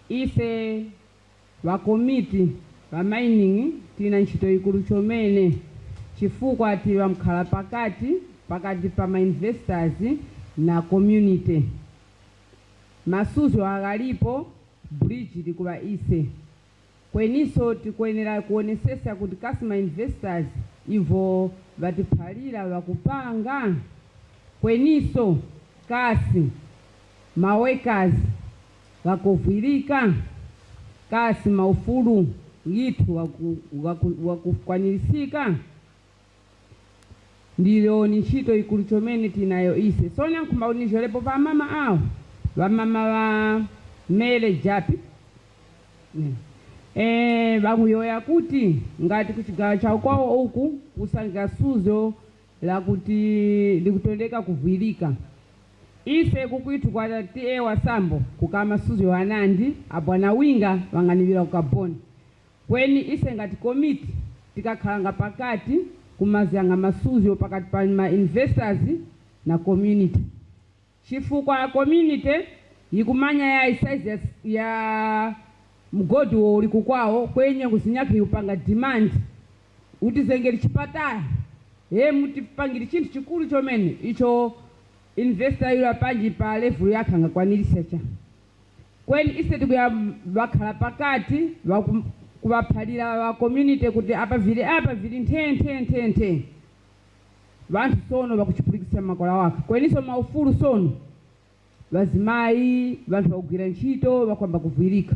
ise wa komiti wa mining tina ntchito ikulu chomene chifukwa ati wamkhala pakati pa ma investors na community. Masuzo akalipo bridge likuwa ise kweniso tikuyenera kuonesesa kuti customer investors ivo vatiphalira vakupanga kweniso kasi mawekazi vakovwirika kasi maufulu yitu wakukwanirisika. Ndilo ni ntchito ikulu chomene tinayo ise sonya nkhumba unijolepo pa mama awo vamama va mele japi vamuyoya kuti ngati kuchigawo chawo kwawo uku kusangira suzo la kuti likutondeka kuvwirika ise kukwitu kwa tiye wasambo kukama suzo anandi abwana winga wanganivira kukaboni kweni ise ngati komiti tikakhalanga pakati kumazanga masuzo pakati pa ma investors na community. Chifukwa community yikumanya ya size ya mgodi wo uli kukwawo kwenye kusinyaki upanga demand utizengeri chipataya mutipangiri chinthu chikulu chomene icho investor yula panji pa level yake angakwanirisa cha kweni ise tikuya bakhala pakati kubaphalira wa community kuti apa vili nthe vantu sono vakuchipulikisa makola wake kweniso maufulu sono vazimayi vantu vakugwira ntchito vakwamba kuvwirika.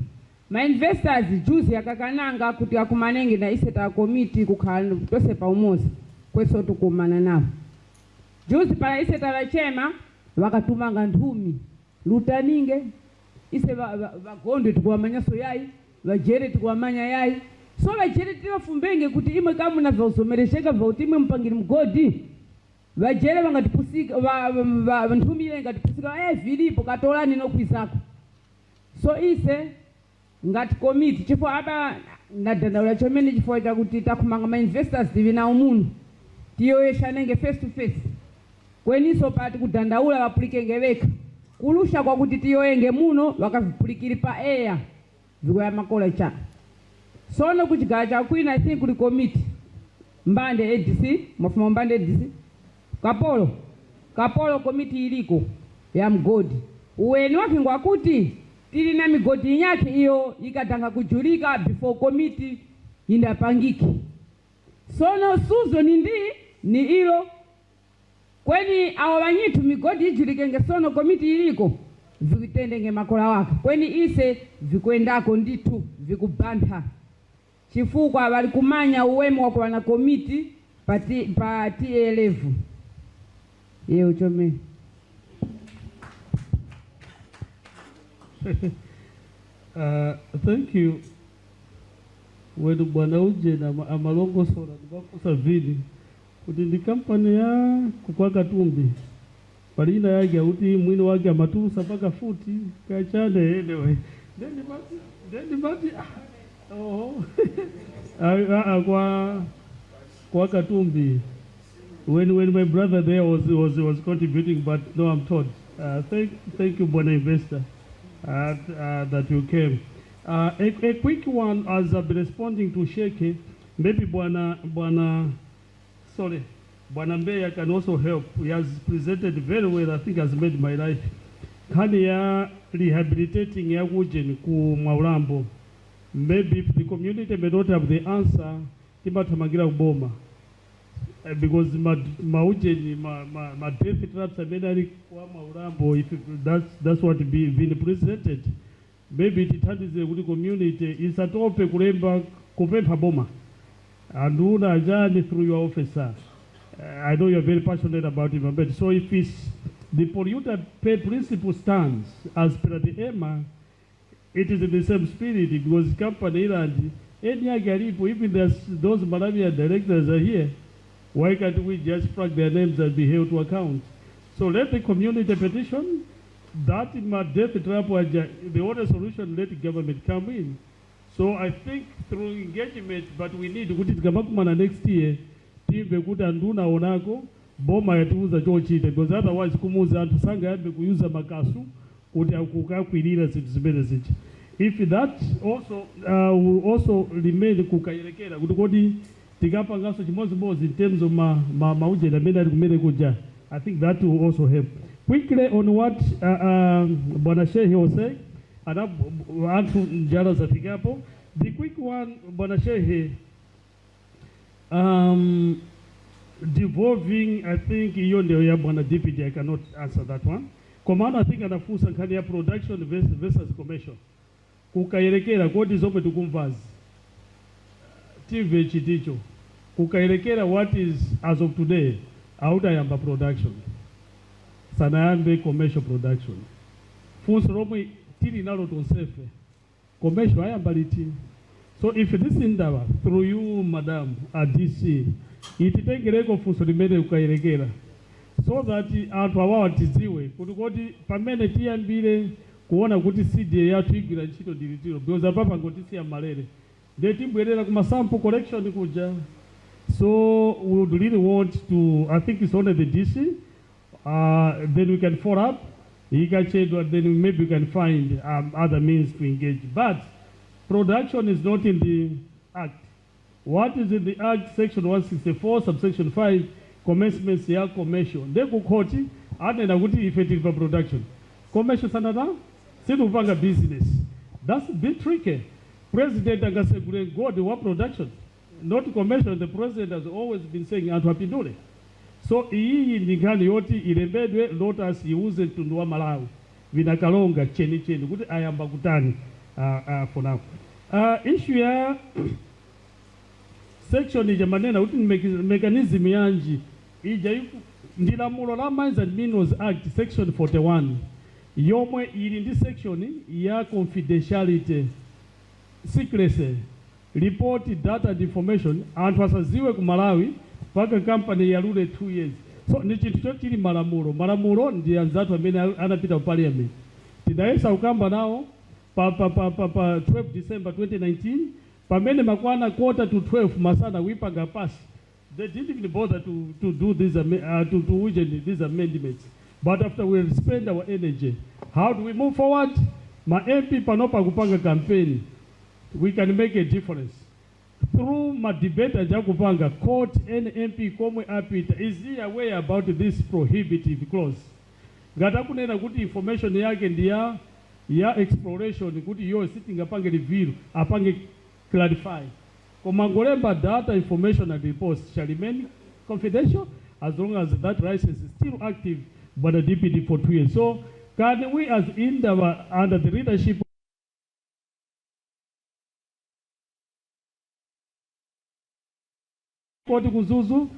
Ma investors juzi yakakananga kuti akumanenge na ise ta komiti kukhala tose pa umozi kweso tukumana nao juzi para ise ta vachema vakatumanga nthumi lutaninge ise vagondwe tikuwamanyaso yayi vajere tikuwamanya yayi so vajere tivafumbenge kuti imwe kamuna vausomeresheka vauti imwe mpangiri mgodi vajere vangatipusika nthumile ngatipusika vilipo katolani nokwizako so ise ngati komiti chifo apa nadandaula chomene chifo chakuti takumanga ma investors divina umuno tiyoyeshanenge face to face kweniso pati kudandaula vapulikenge veka kulusha kwa kuti tiyoyenge muno vakavipulikiri pa air vikuya makola cha sono kuchigawo chakwina I think kuli komiti mbande ADC mafuma mbande ADC kapolo komiti iliko ya mgodi uweni wake ngwakuti tili na migodi yake iyo ikatanga kujulika before komiti indapangiki sono suzo ni ilo kweni awo vanyitu migodi ijulikenge sono komiti iliko vikutendenge makola wake kweni ise vikwendako nditu vikubantha chifukwa vali kumanya uwemu wako wana komiti pa TA level yeo chome. Thank you. Wedu bwana uje na amalongo sora nibakusa vili kuti ndi kampani ya kukwaka tumbi palina yake uti mwini wake amatusa paka futi kachane anyway then bati kwa katumbi when my brother there was contributing, but no, I'm told. Thank you, Bwana Investor, that you came. A quick one, as I've been responding to Sheke, maybe Bwana Mbeya can also help. He has presented very well, I think has made my life. Kani ya rehabilitating ya Wujen ku Maurambo. Maybe if the community may not have the answer, Timatamangira Uboma. Because my death traps are made kwa Maurambo, if that's what being presented. Maybe it turns the community is at all pekuremba kupempa boma. And Una Ajani through your officer. I know you're very passionate about environment. So if it's the polluter pay principle stands as per the EMA, it is in the same spirit because company and any Agaripo, even those Malawian directors are here, why can't we just flag their names and be held to account? So let the community petition, that in my death trap, the only solution, let the government come in. So I think through engagement, but we need to put it next year, timbe kuti anduna onako, boma yatiuza chochita, because otherwise kumuza antu sanga yabe kuyuza makasu, kuti akukakwirira zinthu zimene zichi. If that also will also remain kukayerekera, kuti kodi tikapangaso chimodzimodzi in terms of maujeda amene ali kumene kuja, I think that will also help. Quickly on what Bwana Shehe was saying, antu njala zafikapo. The quick one, Bwana Shehe, devolving, I think hiyo ndio ya Bwana Deputy, I cannot answer that one. Komanda, I think anafusa nkani ya production versus commercial. Kukayerekera kodi zomwe tukumvazi. TV chiticho. Kukayerekera what is as of today, autayamba production. Sanayambe commercial production. Funso romwe tiri nalo tonsefe. Commercial ayamba liti. So if this Indaba, through you, Madam, at DC, ititengereko funso limene kukayerekera. So that antu awawa tiziwe. Kutukoti pamene tiyambire kuona kuti CDA yatu igwira ntchito dilitiro. Because apapa ngotisi ya malere. Ndetibwerera kuma sample collection kuja. So we would really want to, I think it's only the DC, then we can follow up, then maybe we can find other means to engage. But production is not in the Act. What is in the Act, Section 164, subsection 5, commencements ya commercial. Ndeko koti, anena kuti effective for production. Commercial sanada, situpanga business. That's a bit tricky. President angasegure God wa production. Not commercial, the president has always been saying atuapindule. So hii ndikani yoti ilembedwe let us use it to Malawi. Vina Karonga cheni kuti ayamba kutani for now. Issue ya section ija manena kuti mechanism yanji ija ndilamulo la Mines and Minerals Act section 41 yomwe ili ndi section ya confidentiality, secrecy, report data and information anthu asaziwe ku Malawi paka company yalule 2 years. So ni chinthu chotili malamulo ndi anzatu amene anapita ku parliament. Tidayesa ukamba nawo pa 12 December 2019 pamene makwana quarter to 12 masana wipanga pass. They didn't even bother to do this these amendments. But after we spend our energy, how do we move forward? Ma MP panopa kupanga campaign, we can make a difference. Through my debate ajakupanga court NMP komwe apita, is he aware about this prohibitive clause? Gata kunena kuti information yake ndiya ya exploration kuti yo sitting apange review, apange clarify. Komangolemba data information and reports shall remain confidential as long as that license is still active by the DPD for 2 years. So can we as Indaba under the leadership Kuzuzu,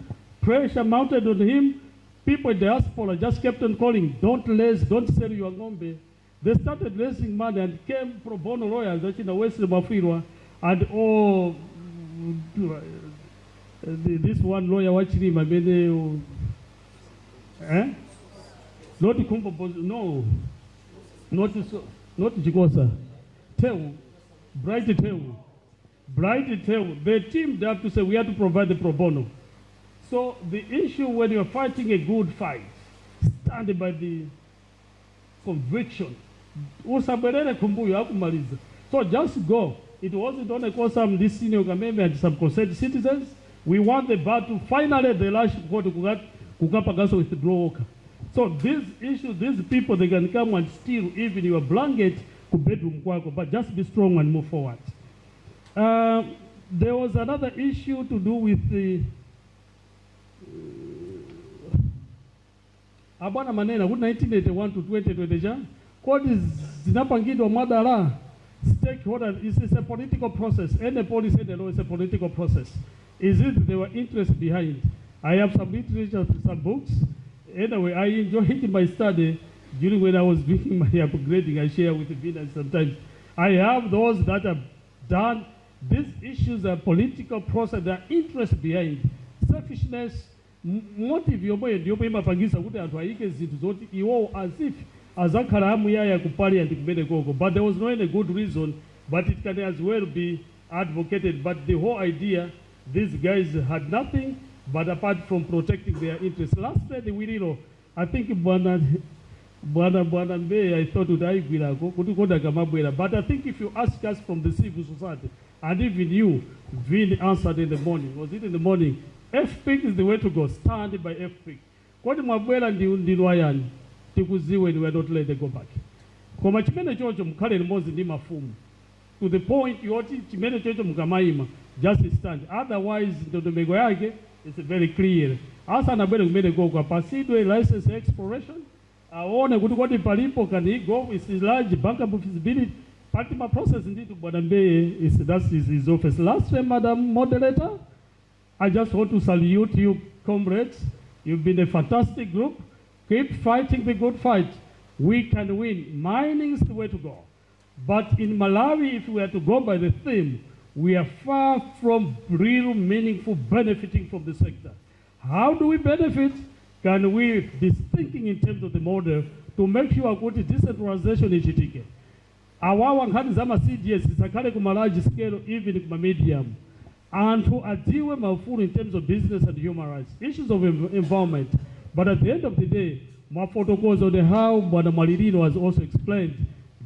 pressure mounted on him, people in diaspora just kept on calling, don't sell your ngombe. They started raising money and came pro bono lawyers in the West Mafirwa and this one lawyer watching him, I mean, not Kumbo, no, not Jigosa, Tewu, Bright Tewu. The team, they have to say we have to provide the pro bono. So the issue when you're fighting a good fight, stand by the conviction. So just go. It wasn't only because some this senior government and some concerned citizens. We want the battle finally the last court to withdraw. So these issues, these people, they can come and steal even your blanket to bedroom, but just be strong and move forward. There was another issue to do with the Abana Manena, 1981 to 2020. What is Zinapangidwa Madara? Stakeholders, it's a political process. Any policy, the law is a political process. Is it there were interest behind? I have some literature, some books. Anyway, I enjoyed my study during when I was doing my upgrading. I share with the Venus sometimes. I have those that have done these issues are political process, there are interest behind. Selfishness, motive yomwe ndiyo imapangisa kuti anthu ayike zinthu zoti iwo as if azakhala amuyaya ku parliament kumene koko. But there was no any good reason, but it can as well be advocated. But the whole idea, these guys had nothing but apart from protecting their interests. Last Friday, I think Bwana Mbe, I thought would I but I think if you ask us from the civil society, and even you, Vin answered in the morning, was it in the morning? FPIC is the way to go, stand by FPIC. Kwani Mabwela ndi Nwayani, tikuziwe ni we don't let them go back. Koma chimene chocho mkhale mozi ndi mafumu. To the point yoti chimene chocho mkamaima, just stand. Otherwise, ndondomeko yake is very clear. Asa anabwele kumene koko, pasidwe license exploration, aone kuti kwati palipo can he go with his large bankable feasibility. Party process indeed to Bodambe that's his office. Last time, Madam Moderator, I just want to salute you, comrades. You've been a fantastic group. Keep fighting the good fight. We can win. Mining is the way to go. But in Malawi, if we are to go by the theme, we are far from real meaningful benefiting from the sector. How do we benefit? Can we be thinking in terms of the model to make sure that decentralization is chitike? Awawa nkhani za CDS zisakhale kuma large scale, even kuma medium. And to adiwe mafulu in terms of business and human rights, issues of environment. But at the end of the day, my protocols on how Bwana Mwalirino has also explained,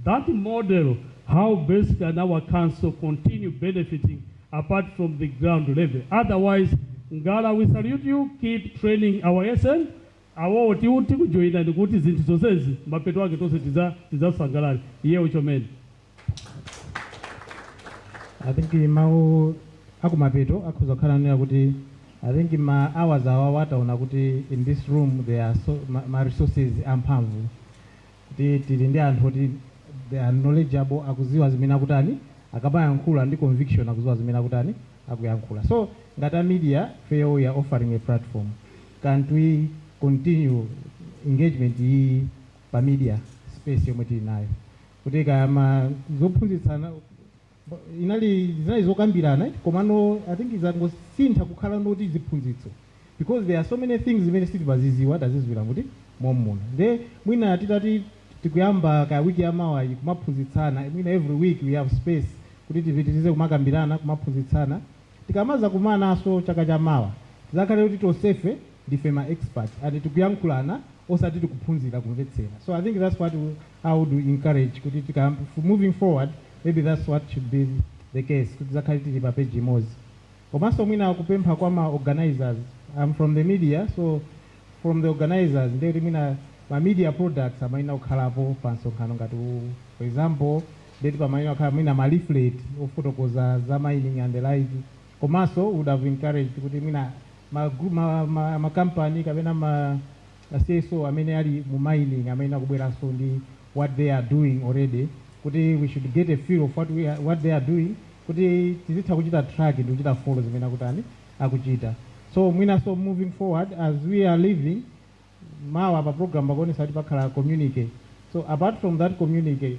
that model, how best can our council continue benefiting apart from the ground level. Otherwise, Ngala, we salute you, keep training our SN. Awo oti kujoina ndikuti zinthu zonsezi mapeto ake tonse tizasangalala iye uchomeni. I think mau akumapeto akuzakhala nena kuti I think ma hours awa wataona kuti in this room there are so ma resources amphamvu kuti tili ndi anthu kuti they are knowledgeable, akuziwa zimene akutani akabayankhula ndi conviction, akuziwa zimene akutani akuyankhula. So ngata media fair we are offering a platform. Can't we continue engagement hii pa media space yomwe tili nayo kuti kama zophunzitsana inali zokambirana komano I think izangosintha kukhala noti ziphunzitso because there are so many things zimene sitibaziziwa tazizwira kuti momuna nde mwina titati tikuyamba ka wiki yamawa kumaphunzitsana mwina every week we have space kuti tivitize kumakambirana kumaphunzitsana tikamaza kumanaso chaka chamawa tizakhale kuti tosefe ndife ma expert and tikuyankhulana osati tikuphunzira kumvetsera. So I think that's what I would encourage kuti moving forward, maybe that's what should be the case kuti tizakhale tili pa page imodzi. Komanso mwina kupempha kwa ma organizers, I'm from the media, so from the organizers ndikuti mwina ma media products amaina kukhalapo pa nsonkhano ngati for example ndeti pamaina kukhala mwina ma leaflet ofotokoza za mining and the like. Komanso would have encouraged kuti mwina ma company kapena ma CSO amene ali mu mining amene akubweranso ndi what they are doing already kuti we should get a feel of what they are doing kuti tizitha kuchita track ndi kuchita follow zimene akutani akuchita. So mwina so moving forward as we are living mawa pa program pakuonesa kuti pakhala communicate. So apart from that communicate,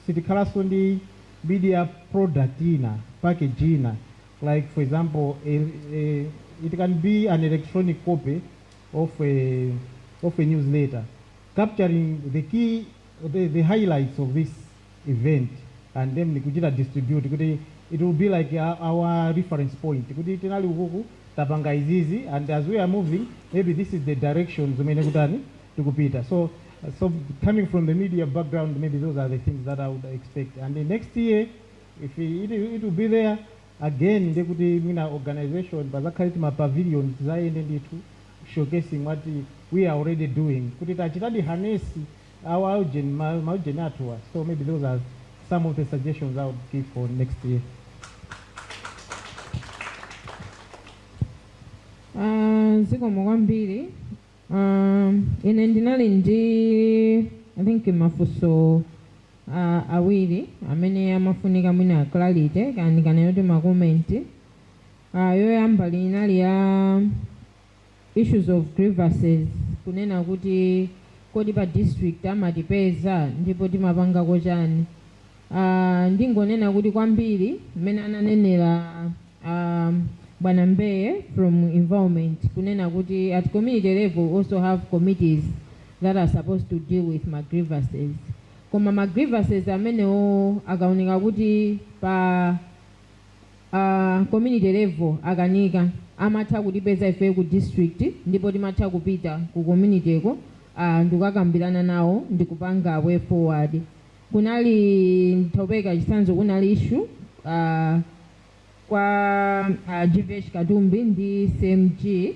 sitikhalanso ndi media product ina package ina, like for example it can be an electronic copy of a newsletter capturing the key, the highlights of this event, and then we could distribute. It will be like our reference point. Tapanga is easy, and as we are moving, maybe this is the direction to go. So coming from the media background, maybe those are the things that I would expect. And the next year, if it will be there. Again, they could be an organization, but that pavilion showcasing what we are already doing. Could it actually harness our generator? So maybe those are some of the suggestions I would give for next year. Ziko mwambiri. Ine ndinali ndi I think mafuso awiri amene amafunika mwina clarity kandi kanayoti makomenti yoyamba linali ya issues of grievances kunena kuti kodi pa district amatipeza ndipo timapangako chani. Ndingonena kuti kwambiri mmene ananenera Bwana Mbeye from environment kunena kuti at community level we also have committees that are supposed to deal with my grievances. Koma ma grievances amenewo akaoneka kuti pa community level akanika amatha kutipeza ife ku district ndipo timatha kupita ku community eko ndikakambirana nawo ndikupanga way forward. Kunali ntopeka chisanzo kunali issue kwa GVH Katumbi ndi CMG.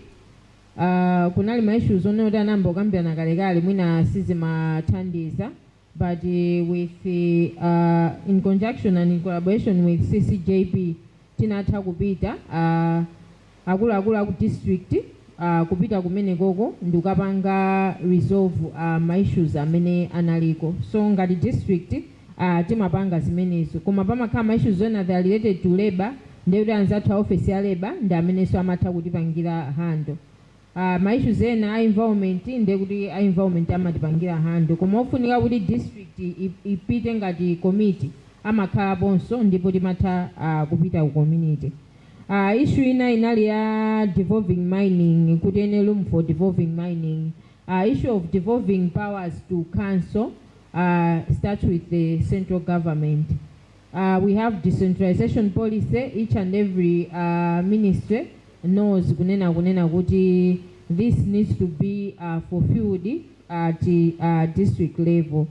Kunali ma issues onoti anamba okambirana kalekale mwina sizimathandiza, but with in conjunction and in collaboration with CCJP tinatha kupita akuluakulu aku district kupita kumene koko ndikapanga resolve ma issues amene analiko. So ngati district timapanga zimenezo, koma pamakhala ma issues ena that are related to labor ndekuti anzathu a office ya labor ndi amenenso amatha kutipangira hando. Ma issues ena a environment ndekuti a environment amatipangira hando, koma ofunika kuti district ipite ngati committee amakhalaponso ndipo timatha kupita ku community. Issue ina inali ya devolving mining, kuti ene room for devolving mining. Issue of devolving powers to council starts with the central government. We have decentralization policy. Each and every ministry knows kunena kuti this needs to be fulfilled at district level.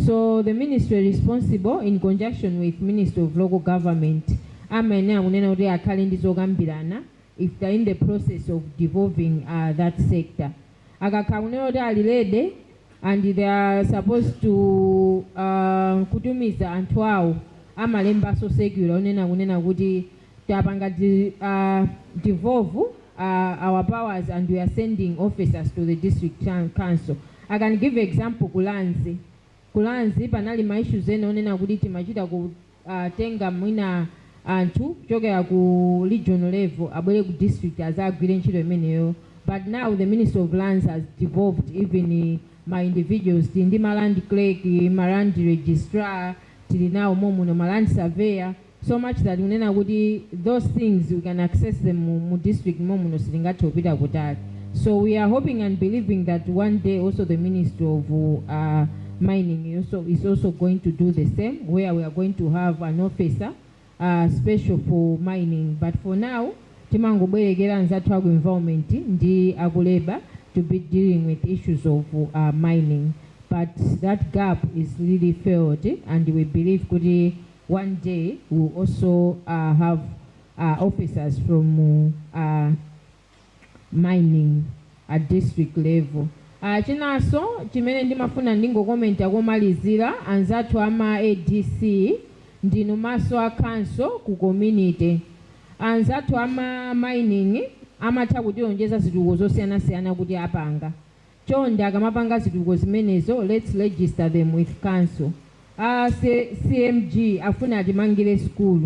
So the ministry responsible in conjunction with Minister of Local Government amene akunena kuti akhale ndi zokambirana if they're in the process of devolving that sector. Akakhala kunena kuti ali ready and they are supposed to kutumiza anthu awo amalembaso circular kunena kuti tapanga devolve our powers and we are sending officers to the district council. I can give example Kulanzi panali ma issues ena onena kuti timachita kutenga mwina anthu kuchokera ku regional level abwere ku district azagwire ntchito imeneyo, but now the Minister of Lands has devolved even my individuals ndi ma land clerk, ma land registrar, tili now muno ma land surveyor, so much that unena kuti those things we can access them mu district muno silingathe kupita kutali. So we are hoping and believing that one day also the Ministry of Mining is also going to do the same, where we are going to have an officer special for mining. But for now, timangobwerekera nzathu aku environment ndi aku labor to be dealing with issues of mining. But that gap is really filled, and we believe kuti one day we will also have officers from mining at district level. Chinaso chimene ndimafuna ndingokomenta komalizira anzathu ama ADC ndinu maso a council ku community. Anzathu ama mining amatha kutionjeza zitukuko zosiyana-siyana kuti apanga. Chonde akamapanga zitukuko zimenezo, let's register them with council. CMG afuna atimangire school.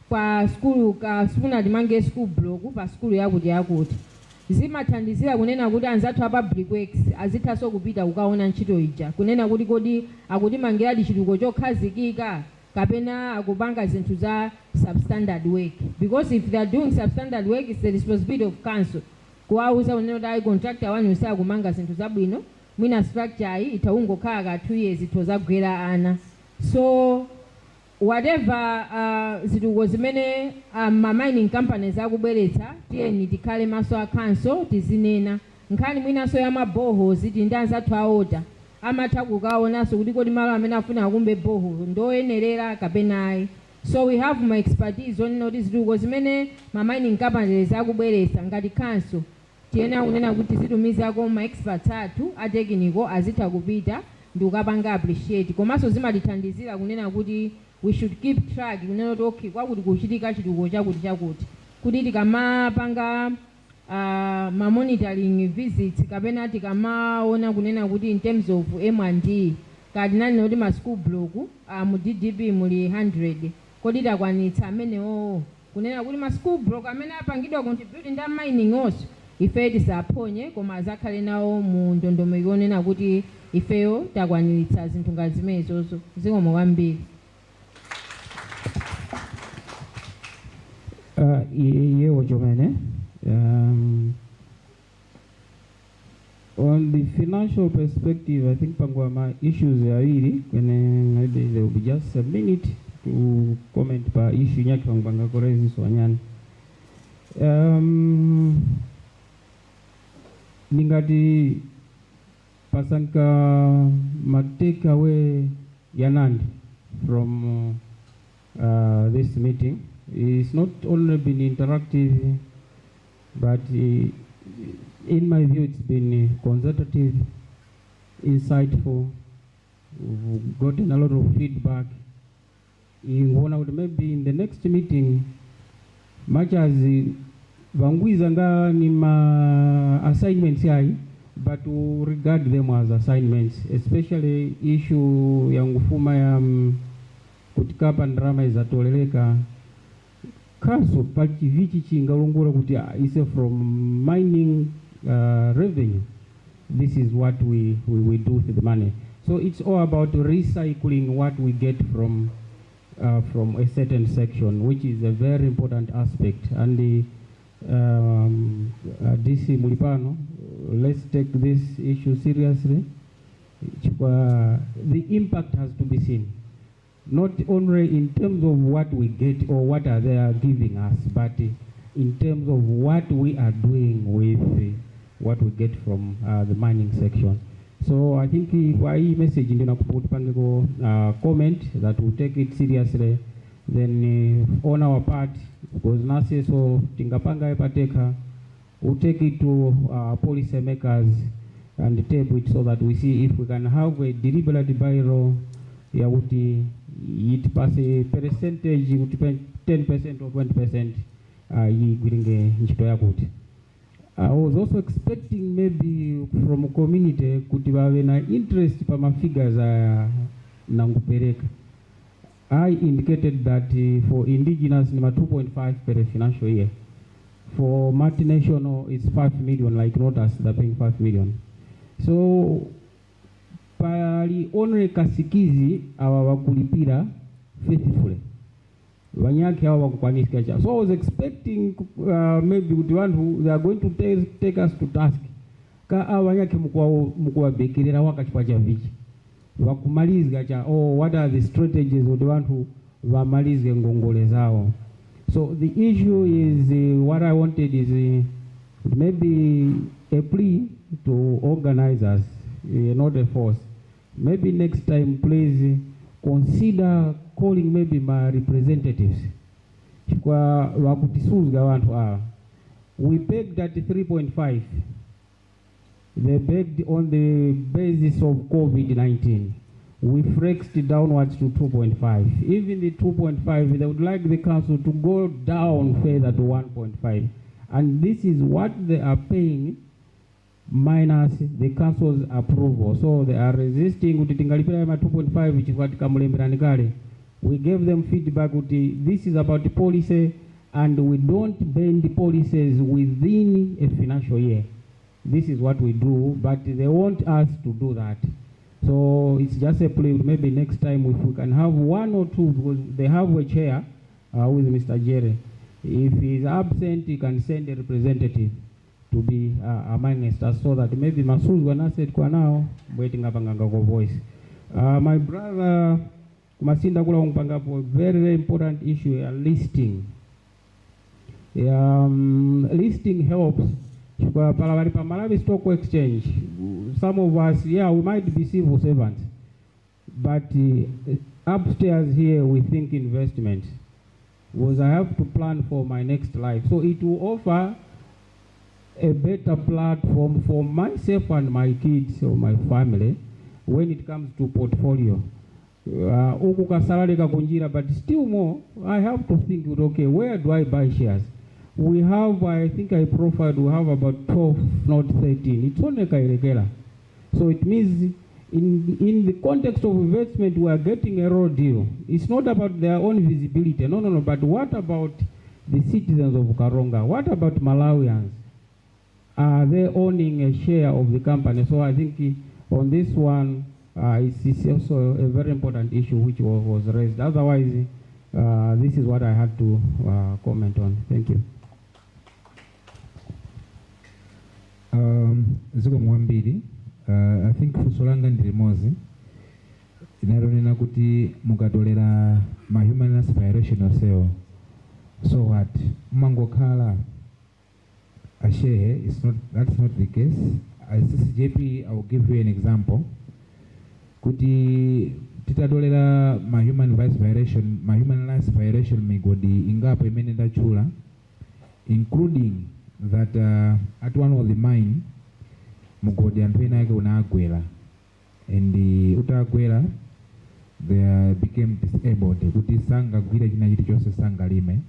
Pa school sifuna atimangire school block pa school yakuti. Zimathandizira kunena kuti anzathu a public works azithaso kupita kukaona ntchito ija kunena kuti kodi akutimangira chitukuko chokhazikika kapena akupanga zinthu za substandard work, because if they are doing substandard work it's the responsibility of council kuwauza kunena kuti ayi contractor wanu usakumanga zinthu zabwino mwina structure ayi itaungokhala ka 2 years itozagwera ana. So whatever zitukuko zimene ma mining companies akubweretsa tiyeni tikhale maso a council tizinena nkhani mwinaso ya maboho ziti ndi anzathu aoda amatha kukaonanso kuti kodi malo amene afuna akumbe boho ndoyenerera kapena ayi. So we have my expertise onena kuti zitukuko zimene ma mining companies akubweretsa ngati council tiyena kunena kuti zitumizako ma experts athu a technical azitha kupita ndi kukapanga appreciate, komanso zimatithandizira kunena kuti we should keep track kunena kuti okay kwakuti kuchitika chitukuko chakuti kuti tikamapanga ma monitoring visits kapena tikamaona kunena kuti in terms of M&D kati nani kuti ma school block mu DDP muli 100 kodi takwanitsa amenewo kunena kuti ma school block amene apangidwa contribute nda mining onso ife tisaphonye koma azakhale nawo mu ndondomeko yonena kuti ifeyo takwaniritsa zinthu ngati zimenezozo. Zikomo kwambiri. Yewo chomene. On the financial perspective, I think pangwa issues awiri when maybe there will be just a minute to comment pa issue nyaki pangwa korezi swanyani. Ningati pasanka ma take away yanandi from this meeting. It's not only been interactive, but in my view, it's been consultative, insightful. We've gotten a lot of feedback. Maybe in the next meeting, much as Vangwizanga ni ma assignments yai, but we regard them as assignments, especially issue ya ngufuma ya kutikapa ndrama izatoleleka. Kaso pali vichi chingalungura kuti is from mining revenue. This is what we do with the money. So it's all about recycling what we get from a certain section, which is a very important aspect. And the DC Mulipano, let's take this issue seriously. The impact has to be seen. Not only in terms of what we get or what are they giving us, but in terms of what we are doing with what we get from the mining section. So I think by message in the comment that we take it seriously, then on our part, because Nasi so Tingapanga Epateka, we'll take it to policy makers and table it so that we see if we can have a deliberate bylaw. It pass a percentage, 10% or 20%. I was also expecting maybe from a community could have an interest for my figures nangupereka. I indicated that for indigenous number 2.5 per financial year. For multinational it's 5 million, like Rotas they're paying 5 million. So pali onre kasikizi awa wakulipira faithfully wanyake awa wakukwanisika cha. So I was expecting maybe with one who they are going to take us to task ka awanyake mukwa bekirira wakachipacha vichi wakumalizika cha what are the strategies of the one who wamalize ngongole zao. So the issue is what I wanted is maybe a plea to organizers, not a force. Maybe next time, please consider calling maybe my representatives. We begged at 3.5. They begged on the basis of COVID-19. We flexed it downwards to 2.5. Even the 2.5, they would like the council to go down further to 1.5. And this is what they are paying minus the council's approval. So they are resisting 2.5, which is what Kamulemberanikale. We gave them feedback. This is about the policy, and we don't bend the policies within a financial year. This is what we do, but they want us to do that. So it's just a plea. Maybe next time if we can have one or two, because they have a chair with Mr. Jerry. If he's absent, he can send a representative to be amongst us, so that maybe Masoud Wana said kwa now waiting up for voice. My brother Kumasinda Kula Ungpanga for a very important issue, listing. Listing helps. Malawi Stock Exchange. Some of us, we might be civil servants, but upstairs here we think investment. Was I have to plan for my next life, so it will offer a better platform for myself and my kids or my family when it comes to portfolio. But still more, I have to think, okay, where do I buy shares? We have, I think I profiled, we have about 12, not 13. It's only Kairekela. So it means in the context of investment, we are getting a raw deal. It's not about their own visibility. No. But what about the citizens of Karonga. What about Malawians? Are they owning a share of the company? So I think on this one, it's also a very important issue which was raised. Otherwise, this is what I had to comment on. Thank you. Ziko mwambiri, I think fusolanga ndilimozi inalonena kuti mukatolera ma human rights violation osewo. So what? Mangokhala ashehe, that's not the case. As CCJP, I will give you an example. Kuti titadolera ma human rights violation migodi ingapo imene ndachula, including that at one of the mine mugodi anthu ena yake unagwera, and utagwera they became disabled kuti sangagwira china chilichonse sangalime.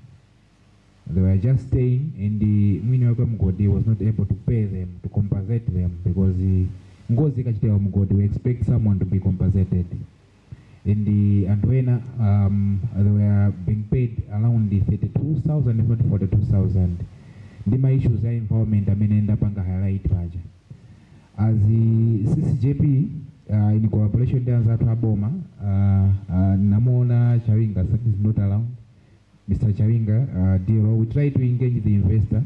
They were just staying, and the mwini wake mugodi was not able to pay them, to compensate them, because ngozi ikachitewa mugodi, we expect someone to be compensated. And the Antwena, they were being paid around the 32,000, if not 42,000. Ndima issues ya environment amenenda panga highlight paja. As the CCJP, in collaboration with Anzatu Aboma, Namona Chawinga is not around. Mr. Chawinga, we try to engage the investor.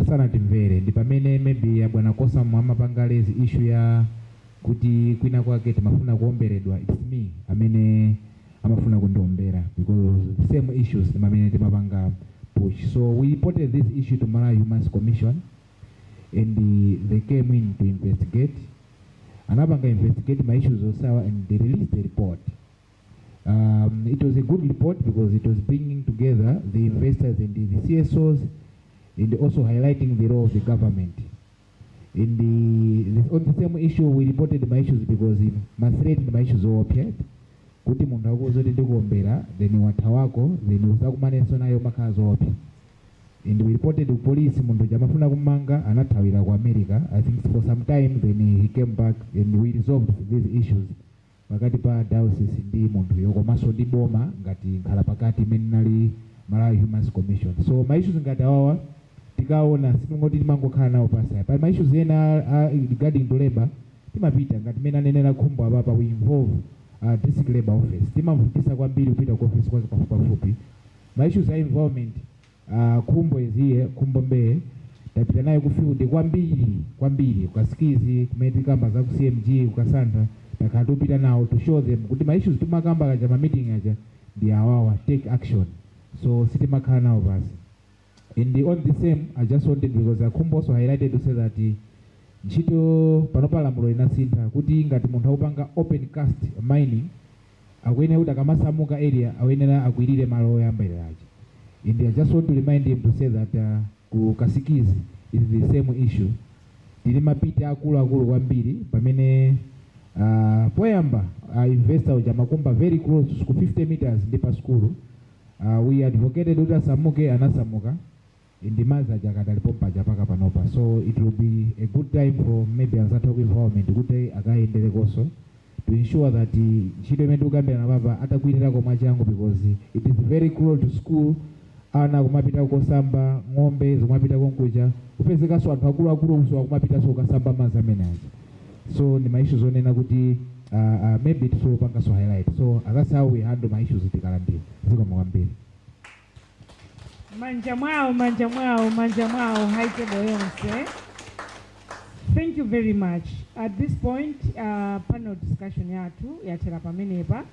Sana timvere, ndipamene maybe abwana kosa mwama pangalezi issue ya kuti kwina kwake timafuna kuomberedwa. It's me, amene amafuna kundiombera, because the same issues timamene timapanga push. So we reported this issue to Malawi Human Rights Commission, and they came in to investigate. Anabanga investigate my issues also, and they released the report. It was a good report because it was bringing together the investors and the CSOs, and also highlighting the role of the government. On the same issue, we reported my issues because my threat and my issues were appeared. Kuti mundu akuzote ndikuombera, then watawako, then usakumaneso nayo makazo opi. And we reported to police, mundu jamafuna kumanga, anatawira kwa America. I think for some time, then he came back and we resolved these issues. Wakati pa diocese ndi mundu yoko maso ndi boma, ngati nkhala pakati menali Malawi Human Rights Commission. So my issues ngati awawa, tikaona simungoti timangokhala nawo pasaya. But my issues ena regarding to labor, timapita ngati mena nenera khumbo ababa, we involve district labor office. Timavutisa kwambiri kupita ku office kwake pafupi. My issues are involvement. Khumbo is here, khumbo Mbeya. Tapita nayo ku field kwambiri ukasikizi kumeti kamba za ku CMG ukasanta takatupita nawo to show them kuti my issues timakamba kaja ma meeting aja ndi awawa, take action. So sitimakhala nawo basi. And on the same, I just wanted, because Khumbo also highlighted to say that ntchito panopa lamulo inasintha kuti ngati munthu akupanga open cast mining akuyenera kuti akamasamuka area akuyenera akwirire malo oyambirira aja. And I just want to remind him to say that ku Kasikizi is the same issue. Tili mapiti akulu kwambiri pamene poyamba investor uja makumba very close to 50 meters ndi pa school. We advocated kuti asamuke, anasamuka. Indimaza jakadalipo paja paka panopa. So it will be a good time for maybe Anzatu involvement kuti akaendele koso to ensure that ntchito imene tikukambira na baba atakwirira kwa mwachangu, because it is very close to school. Ana kumapita kosamba ng'ombe zikumapita konkuja upezekaso anthu akulu uso kumapita so kasamba maza menaji. So ni maissues onena kuti maybe tisopanga so highlight. So that's how we handle my issues tikalambira. Ziko mwambiri. Manja mwao haitebo yonse. Thank you very much. At this point, panel discussion yathu yatera pamenepa.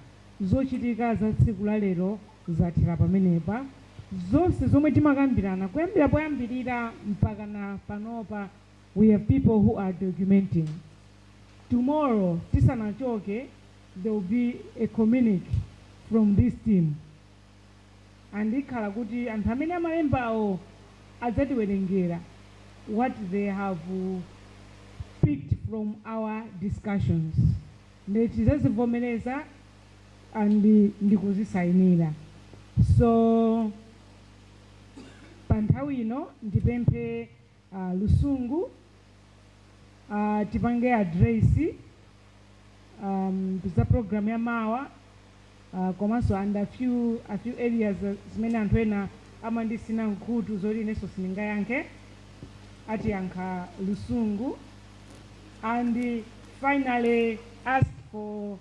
Zochitika za tsiku la lero zatera pamenepa. Zonse zomwe timakambirana kuyambira poyambirira mpaka na panopa, we have people who are documenting. Tomorrow, tisanachoke, there will be a communique from this team. And ikhala kuti anthu amene amalemba awo adzatiwerengera what they have picked from our discussions. Ndetizazivomereza and ndikuzisayinira. So panthawi ino ndipemphe Lusungu tipange address za program ya mawa komanso and a few areas zimene anthu ena amandisina nkhutu zoti inenso sindingayankhe atiyankha lusungu, and finally ask for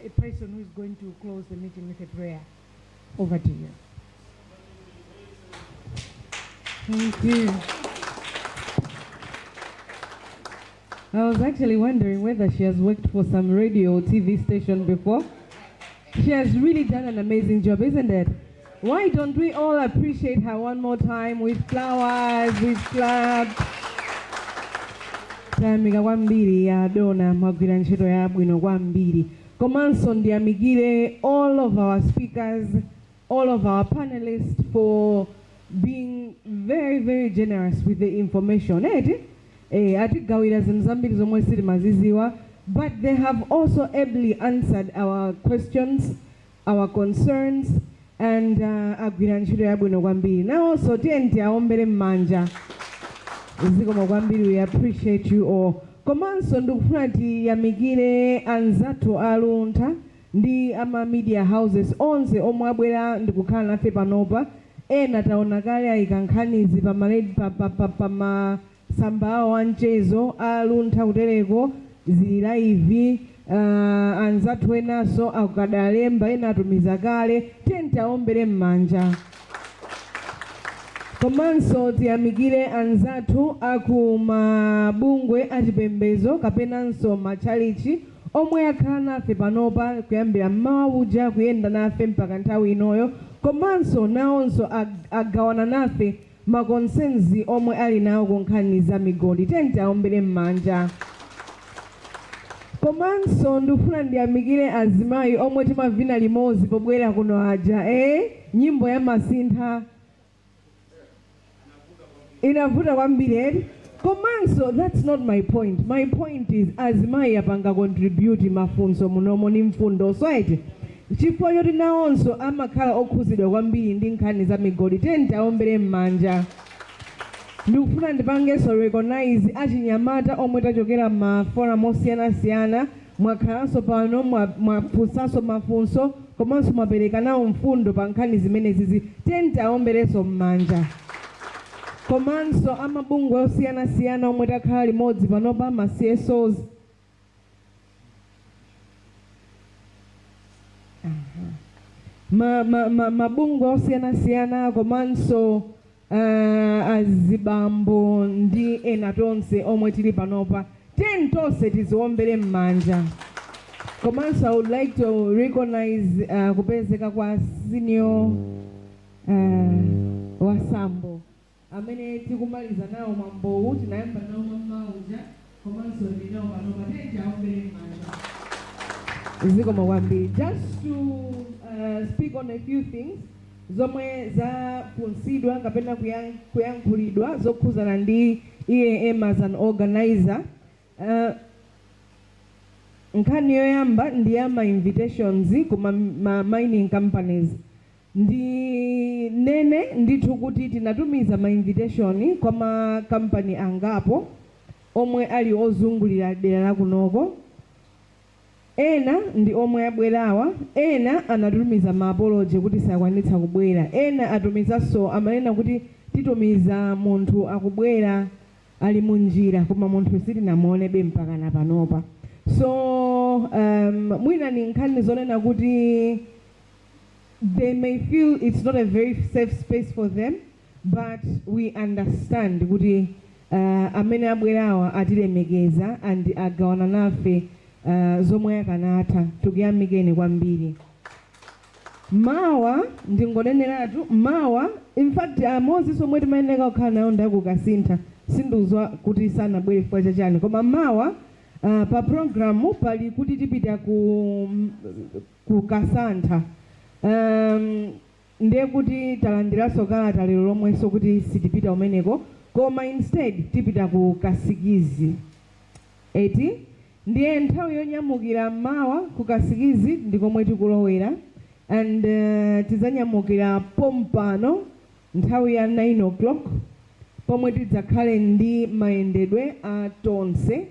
a person who is going to close the meeting with a prayer. Over to you. Thank you. I was actually wondering whether she has worked for some radio or TV station before. She has really done an amazing job, isn't it? Why don't we all appreciate her one more time with flowers, with claps? Tayamika kwambiri ya dona magwira ntchito yabwino kwambiri. Komanso ndiyamikire all of our speakers, all of our panelists for being very, very generous with the information. Atigawira zinthu zambiri zomwe sili maziziwa, but they have also ably answered our questions, our concerns, and agwira ntchito yabwino kwambiri. Now also tienti aombere mmanja. Zikomo kwambiri, we appreciate you all. Komanso ndikufuna tiyamikire anzathu aluntha ndi ama media houses onse omwe abwera ndikukhala nafe panopa. Ena taona kale ayika nkhanizi pamasamba awo amchezo aluntha kutereko zili live, anzathu enaso akadalemba, ena atumiza kale. Tenti aombere mmanja. Komanso tiyamikire anzathu akumabungwe achipembedzo kapenanso machalichi omwe akhala nafe panopa kuyambira mmawa uja kuyenda nafe mpaka nthawi inoyo. Komanso nawonso agawana nafe makonsensi omwe ali nawo ku nkhani za migodi. Tenti aombere mmanja. Komanso ndifuna ndiyamikire azimayi omwe timavina limodzi pobwera kuno aja, nyimbo ya masintha inavuta kwambiri. Komanso that's not my point. My point is azimayi apanga contribute mafunso munomo ni mfundo soite. Chifukwa choti nawonso amakhala okhuzidwa kwambiri ndi nkhani za migodi. Tenti aombere mmanja. Ndikufuna ndipangenso recognize achinyamata omwe tachokera maforum osiyanasiyana, mwakhalanso pano mwafunsanso mafunso, komanso mwapereka nawo mfundo pa nkhani zimenezi. Tenti aomberenso mmanja. Komanso amabungwe osiyanasiyana omwe takhala limodzi panopa, ma CSOs, mabungwe osiyanasiyana, komanso azibambo ndi ena tonse omwe tili panopa. Tenti tonse tiziombere mmanja. Komanso I would like to recognize kupezeka kwa senior wasambo amene tikumaliza nawo mambowu, tinayamba nawo mamauja, komanso ndinawo panopa. Tenti aombere mmanja. Zikomo kwambiri. Just to speak on a few things zomwe zafunsidwa kapena kuyankhulidwa zokhuzana ndi EAM as an organizer. Nkhani yoyamba ndi ya ma invitations kuma mining companies. Ndi nene ndithu kuti tinatumiza ma invitation kwa ma company angapo omwe ali ozungulira dera la kunoko. Ena ndi omwe abwerawa, ena anatumiza ma apology kuti sakwanitsa kubwera, ena atumizanso amanena kuti titumiza munthu akubwera ali munjira koma munthu sitinamuonebe mpaka na panopa. So mwina ni nkhani zonena kuti they may feel it's not a very safe space for them, but we understand kuti amene abwerawa atilemekeza and agawana nafe zomwe akanatha. Tukuyamikeni kwambiri. Mawa ndingoneneratu mawa, in fact Moses omwe timayeneka kukhala nayo ndakukasintha sinduzwa kuti sanabwere chifukwa chachani, koma mawa pa programu pali kuti tipita ku Kasantha. Ndiye kuti talandiranso kalata lero lomwenso kuti sitipita umeneko, koma instead tipita ku Kasikizi. Ndiye nthawi yonyamukira mawa ku Kasikizi ndikomwe tikulowera, and tizanyamukira pompano nthawi ya 9 o'clock pomwe tidzakhale ndi mayendedwe a tonse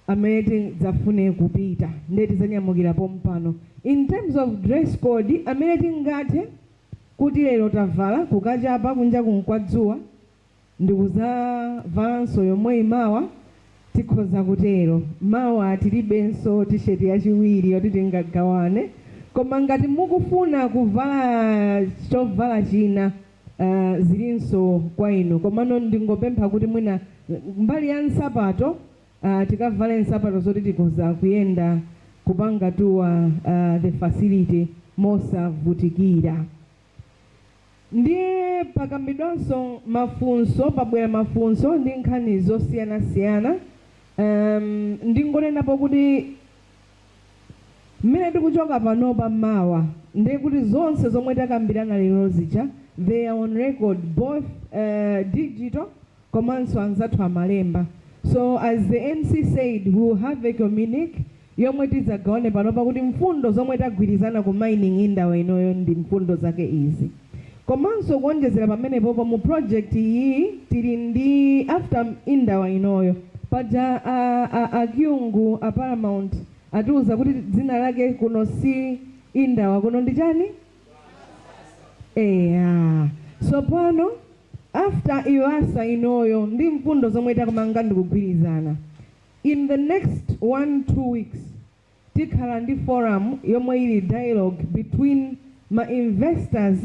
amene tidzafune kupita. Ndiye tizanyamukira pompano. In terms of dress code, amene tingathe kuti lero tavala kukachapa kunja kunkwadzuwa ndikuzavalanso yomwe mawa tikhoza kutero. Mawa tilibenso tisheti yachiwiri yoti tingagawane, koma ngati mukufuna kuvala chovala china zilinso kwa inu. Komano ndingopempha kuti mwina mbali ya nsapato tikavale nsapato zoti tikhoza kuyenda kupanga tuwa the facility mosavutikira. Ndiye pakambidwanso mafunso, pabwera mafunso ndi nkhani zosiyanasiyana. Ndingonenapo kuti mmene tikuchoka panopa mawa ndiye kuti zonse zomwe takambirana lero zija they are on record, both digital komanso anzathu amalemba. So as the MC said, we will have a communique yomwe tidzagawane panopa kuti mfundo zomwe tagwirizana ku mining Indawa inoyo ndi mfundo zake izi. Komanso kuonjezera pamenepo mu project iyi tili ndi after Indawa inoyo paja akyungu a Paramount atiuza kuti dzina lake kuno si Indawa, kuno ndi chani? So pano after Iwasa inoyo ndi mfundo zomwe takumanga ndikugwirizana. In the next 1-2 weeks tikhala ndi forum yomwe ili dialogue between ma investors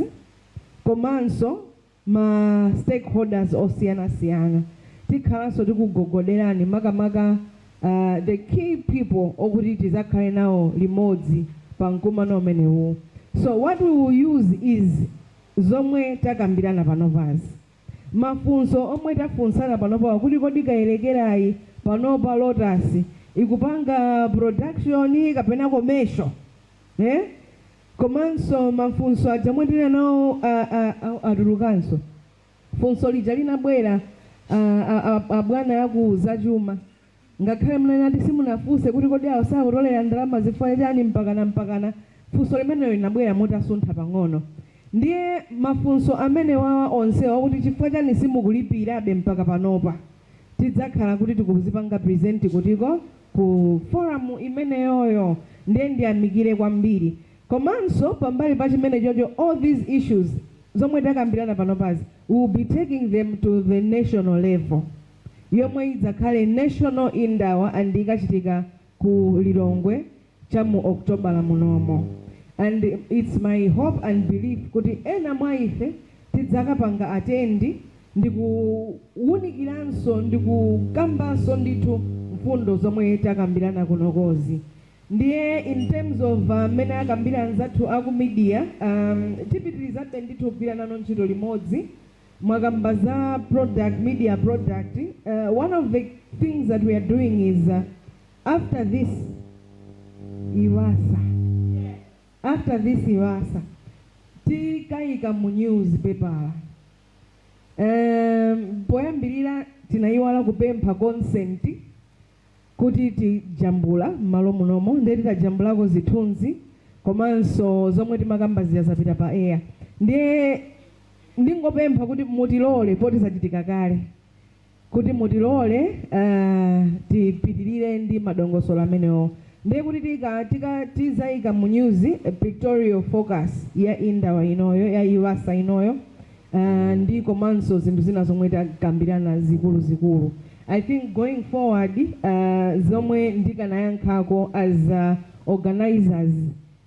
komanso ma stakeholders osiyana-siyana. Tikhalanso tikugogoderani makamaka the key people okuti tizakhale nawo limodzi pa mkumano umenewu. So what we will use is zomwe takambirana panopazi. Mafunso omwe tafunsana panopa kuti kodi kayelekerayi panopa Lotus ikupanga production kapena commercial. Komanso mafunso ajamwe tili nawo atulukanso. Funso lija linabwera abwana yaku zachuma. Ngakhale mnenati simunafunse kuti kodi awo sakutolera ndalama zifukwa chani mpakana. Funso limeneyo linabwera mutasuntha pang'ono. Ndiye mafunso amene wawa onsewa kuti chifukwa chani simukulipirabe mpaka panopa. Tidzakhala kuti tikuzipanga present kutiko ku forum imeneyoyo ndiye ndiyamikire kwambiri. Komanso pambali pa chimene chocho all these issues zomwe takambirana panopazi we will be taking them to the national level. Yomwe idzakhale national Indawa and ikachitika ku Lilongwe chamu October la munomo. And it's my hope and belief kuti ena mwa ife tidzakapanga atendi ndikuwunikiranso ndikukambanso ndithu mfundo zomwe takambirana kunokozi. Ndiye in terms of mene akambira anzathu aku media tipitirizabe ndithu kugwirana ntchito limodzi mwakamba za product, media product. One of the things that we are doing is after this Iwasa tikayika mu newspaper. Poyambirira tinayiwala kupempha consent kuti tijambula malo munomo ndiye titajambulako zithunzi komanso zomwe timakamba ziyazapita pa air. Ndiye ndingopempha kuti mutilole poti zachitika kale kuti mutilole tipitirire ndi madongosolo amenewo. Ndiye kuti tizayika mu news pictorial focus ya Indawa inoyo ya Iwasa inoyo ndi komanso zinthu zina zomwe takambirana zikulu. I think going forward zomwe ndikanayankhako as organizers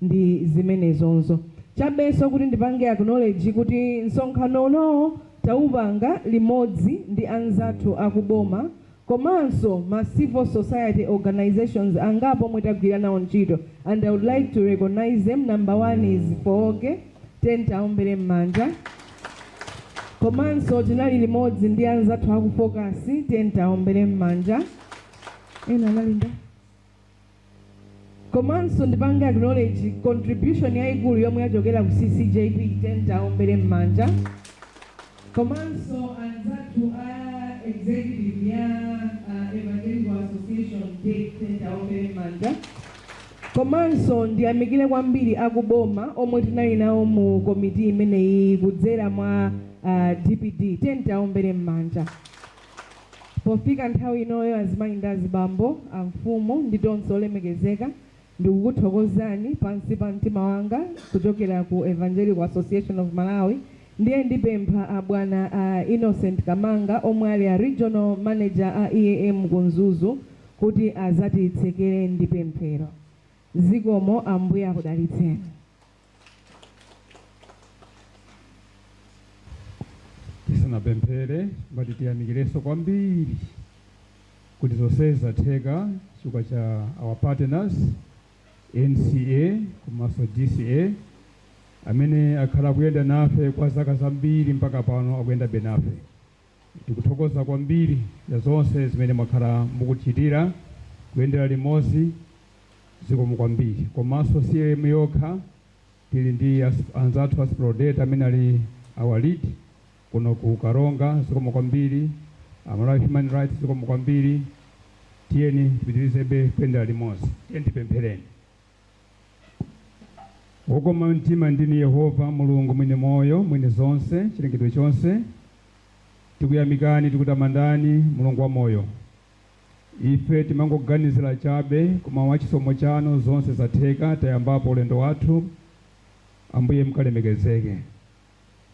ndi zimenezonso. Chabenso kuti ndipange acknowledge kuti msonkhano taupanga limodzi ndi anzathu akuboma komanso ma civil society organizations angapo omwe tagwira nawo ntchito, and I would like to recognize them. Number 1 is Fooke, tentaombere m'manja. Komanso tinali limodzi ndi anzathu akufocus, tentaombere m'manja. Ena nalinda. Komanso ndipange acknowledge contribution yaikulu yomwe yachokera ku CCJP, tentaombere m'manja. Komanso anzathu executive ya Evangelical Association tentaombere m'manja. Komanso ndiyamikire kwambiri akuboma omwe tinali nawo mu komiti imeneyi kudzera mwa DPD, tentaombere m'manja. Pofika nthawi inoyo azimayi ndi azibambo amfumu ndi tonse olemekezeka ndikukuthokozani pansi pa mtima wanga kuchokera ku Evangelical Association of Malawi. Ndiye ndipempha abwana Innocent Kamanga omwe ali a regional manager a EAM Kunzuzu kuti azatitsekere ndi pemphero. Zikomo, Ambuye akudalitseni. Tisanapemphere bati tiyamikireso kwambiri kuti zonse zatheka chifukwa cha our partners NCA komanso DCA amene akhala kuyenda nafe kwa zaka zambiri mpaka pano akuyenda benafe. Tikuthokoza kwambiri ya zonse zimene mwakhala mukuchitira kuyendera limodzi. Zikomo kwambiri. Komanso CM yokha tili ndi anzathu a SPRODETA amene ali our lead kuno ku Karonga. Zikomo kwambiri. Malawi Human Rights, zikomo kwambiri. Tiyeni tipitirizebe kuyendera limodzi. Tiyeni tipemphereni. Wokoma mtima ndini Yehova Mulungu mwini moyo mwini zonse chilengedwe chonse. Tikuyamikani tikutamandani Mulungu wa moyo. Ife timangoganizira chabe koma wachisomo chanu zonse zatheka tayambapo ulendo wathu. Ambuye mukalemekezeke.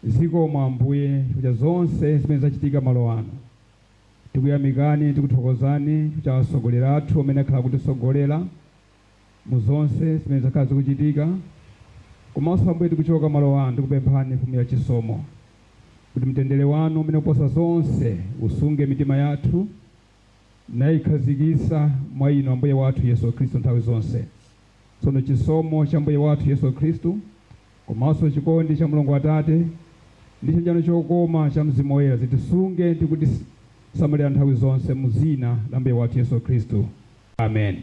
Zikomo Ambuye chifukwa zonse zimene zachitika malo ano. Tikuyamikani tikuthokozani chifukwa atsogoleri athu amene akhala kutisogolera mu zonse zimene zakhala zikuchitika. Komanso Ambuye tikuchoka malo ano tikupemphani mfumu ya chisomo kuti mtendere wanu umene uposa zonse usunge mitima yathu nayikhazikitsa mwa inu Ambuye wathu Yesu Khristu nthawi zonse. Tsono chisomo cha Ambuye wathu Yesu Khristu komanso chikondi cha Mulungu Atate ndi chiyanjano chokoma cha Mzimu Woyera zitisunge ndi kutisamalira nthawi zonse mu dzina la Ambuye wathu Yesu Khristu. Amen.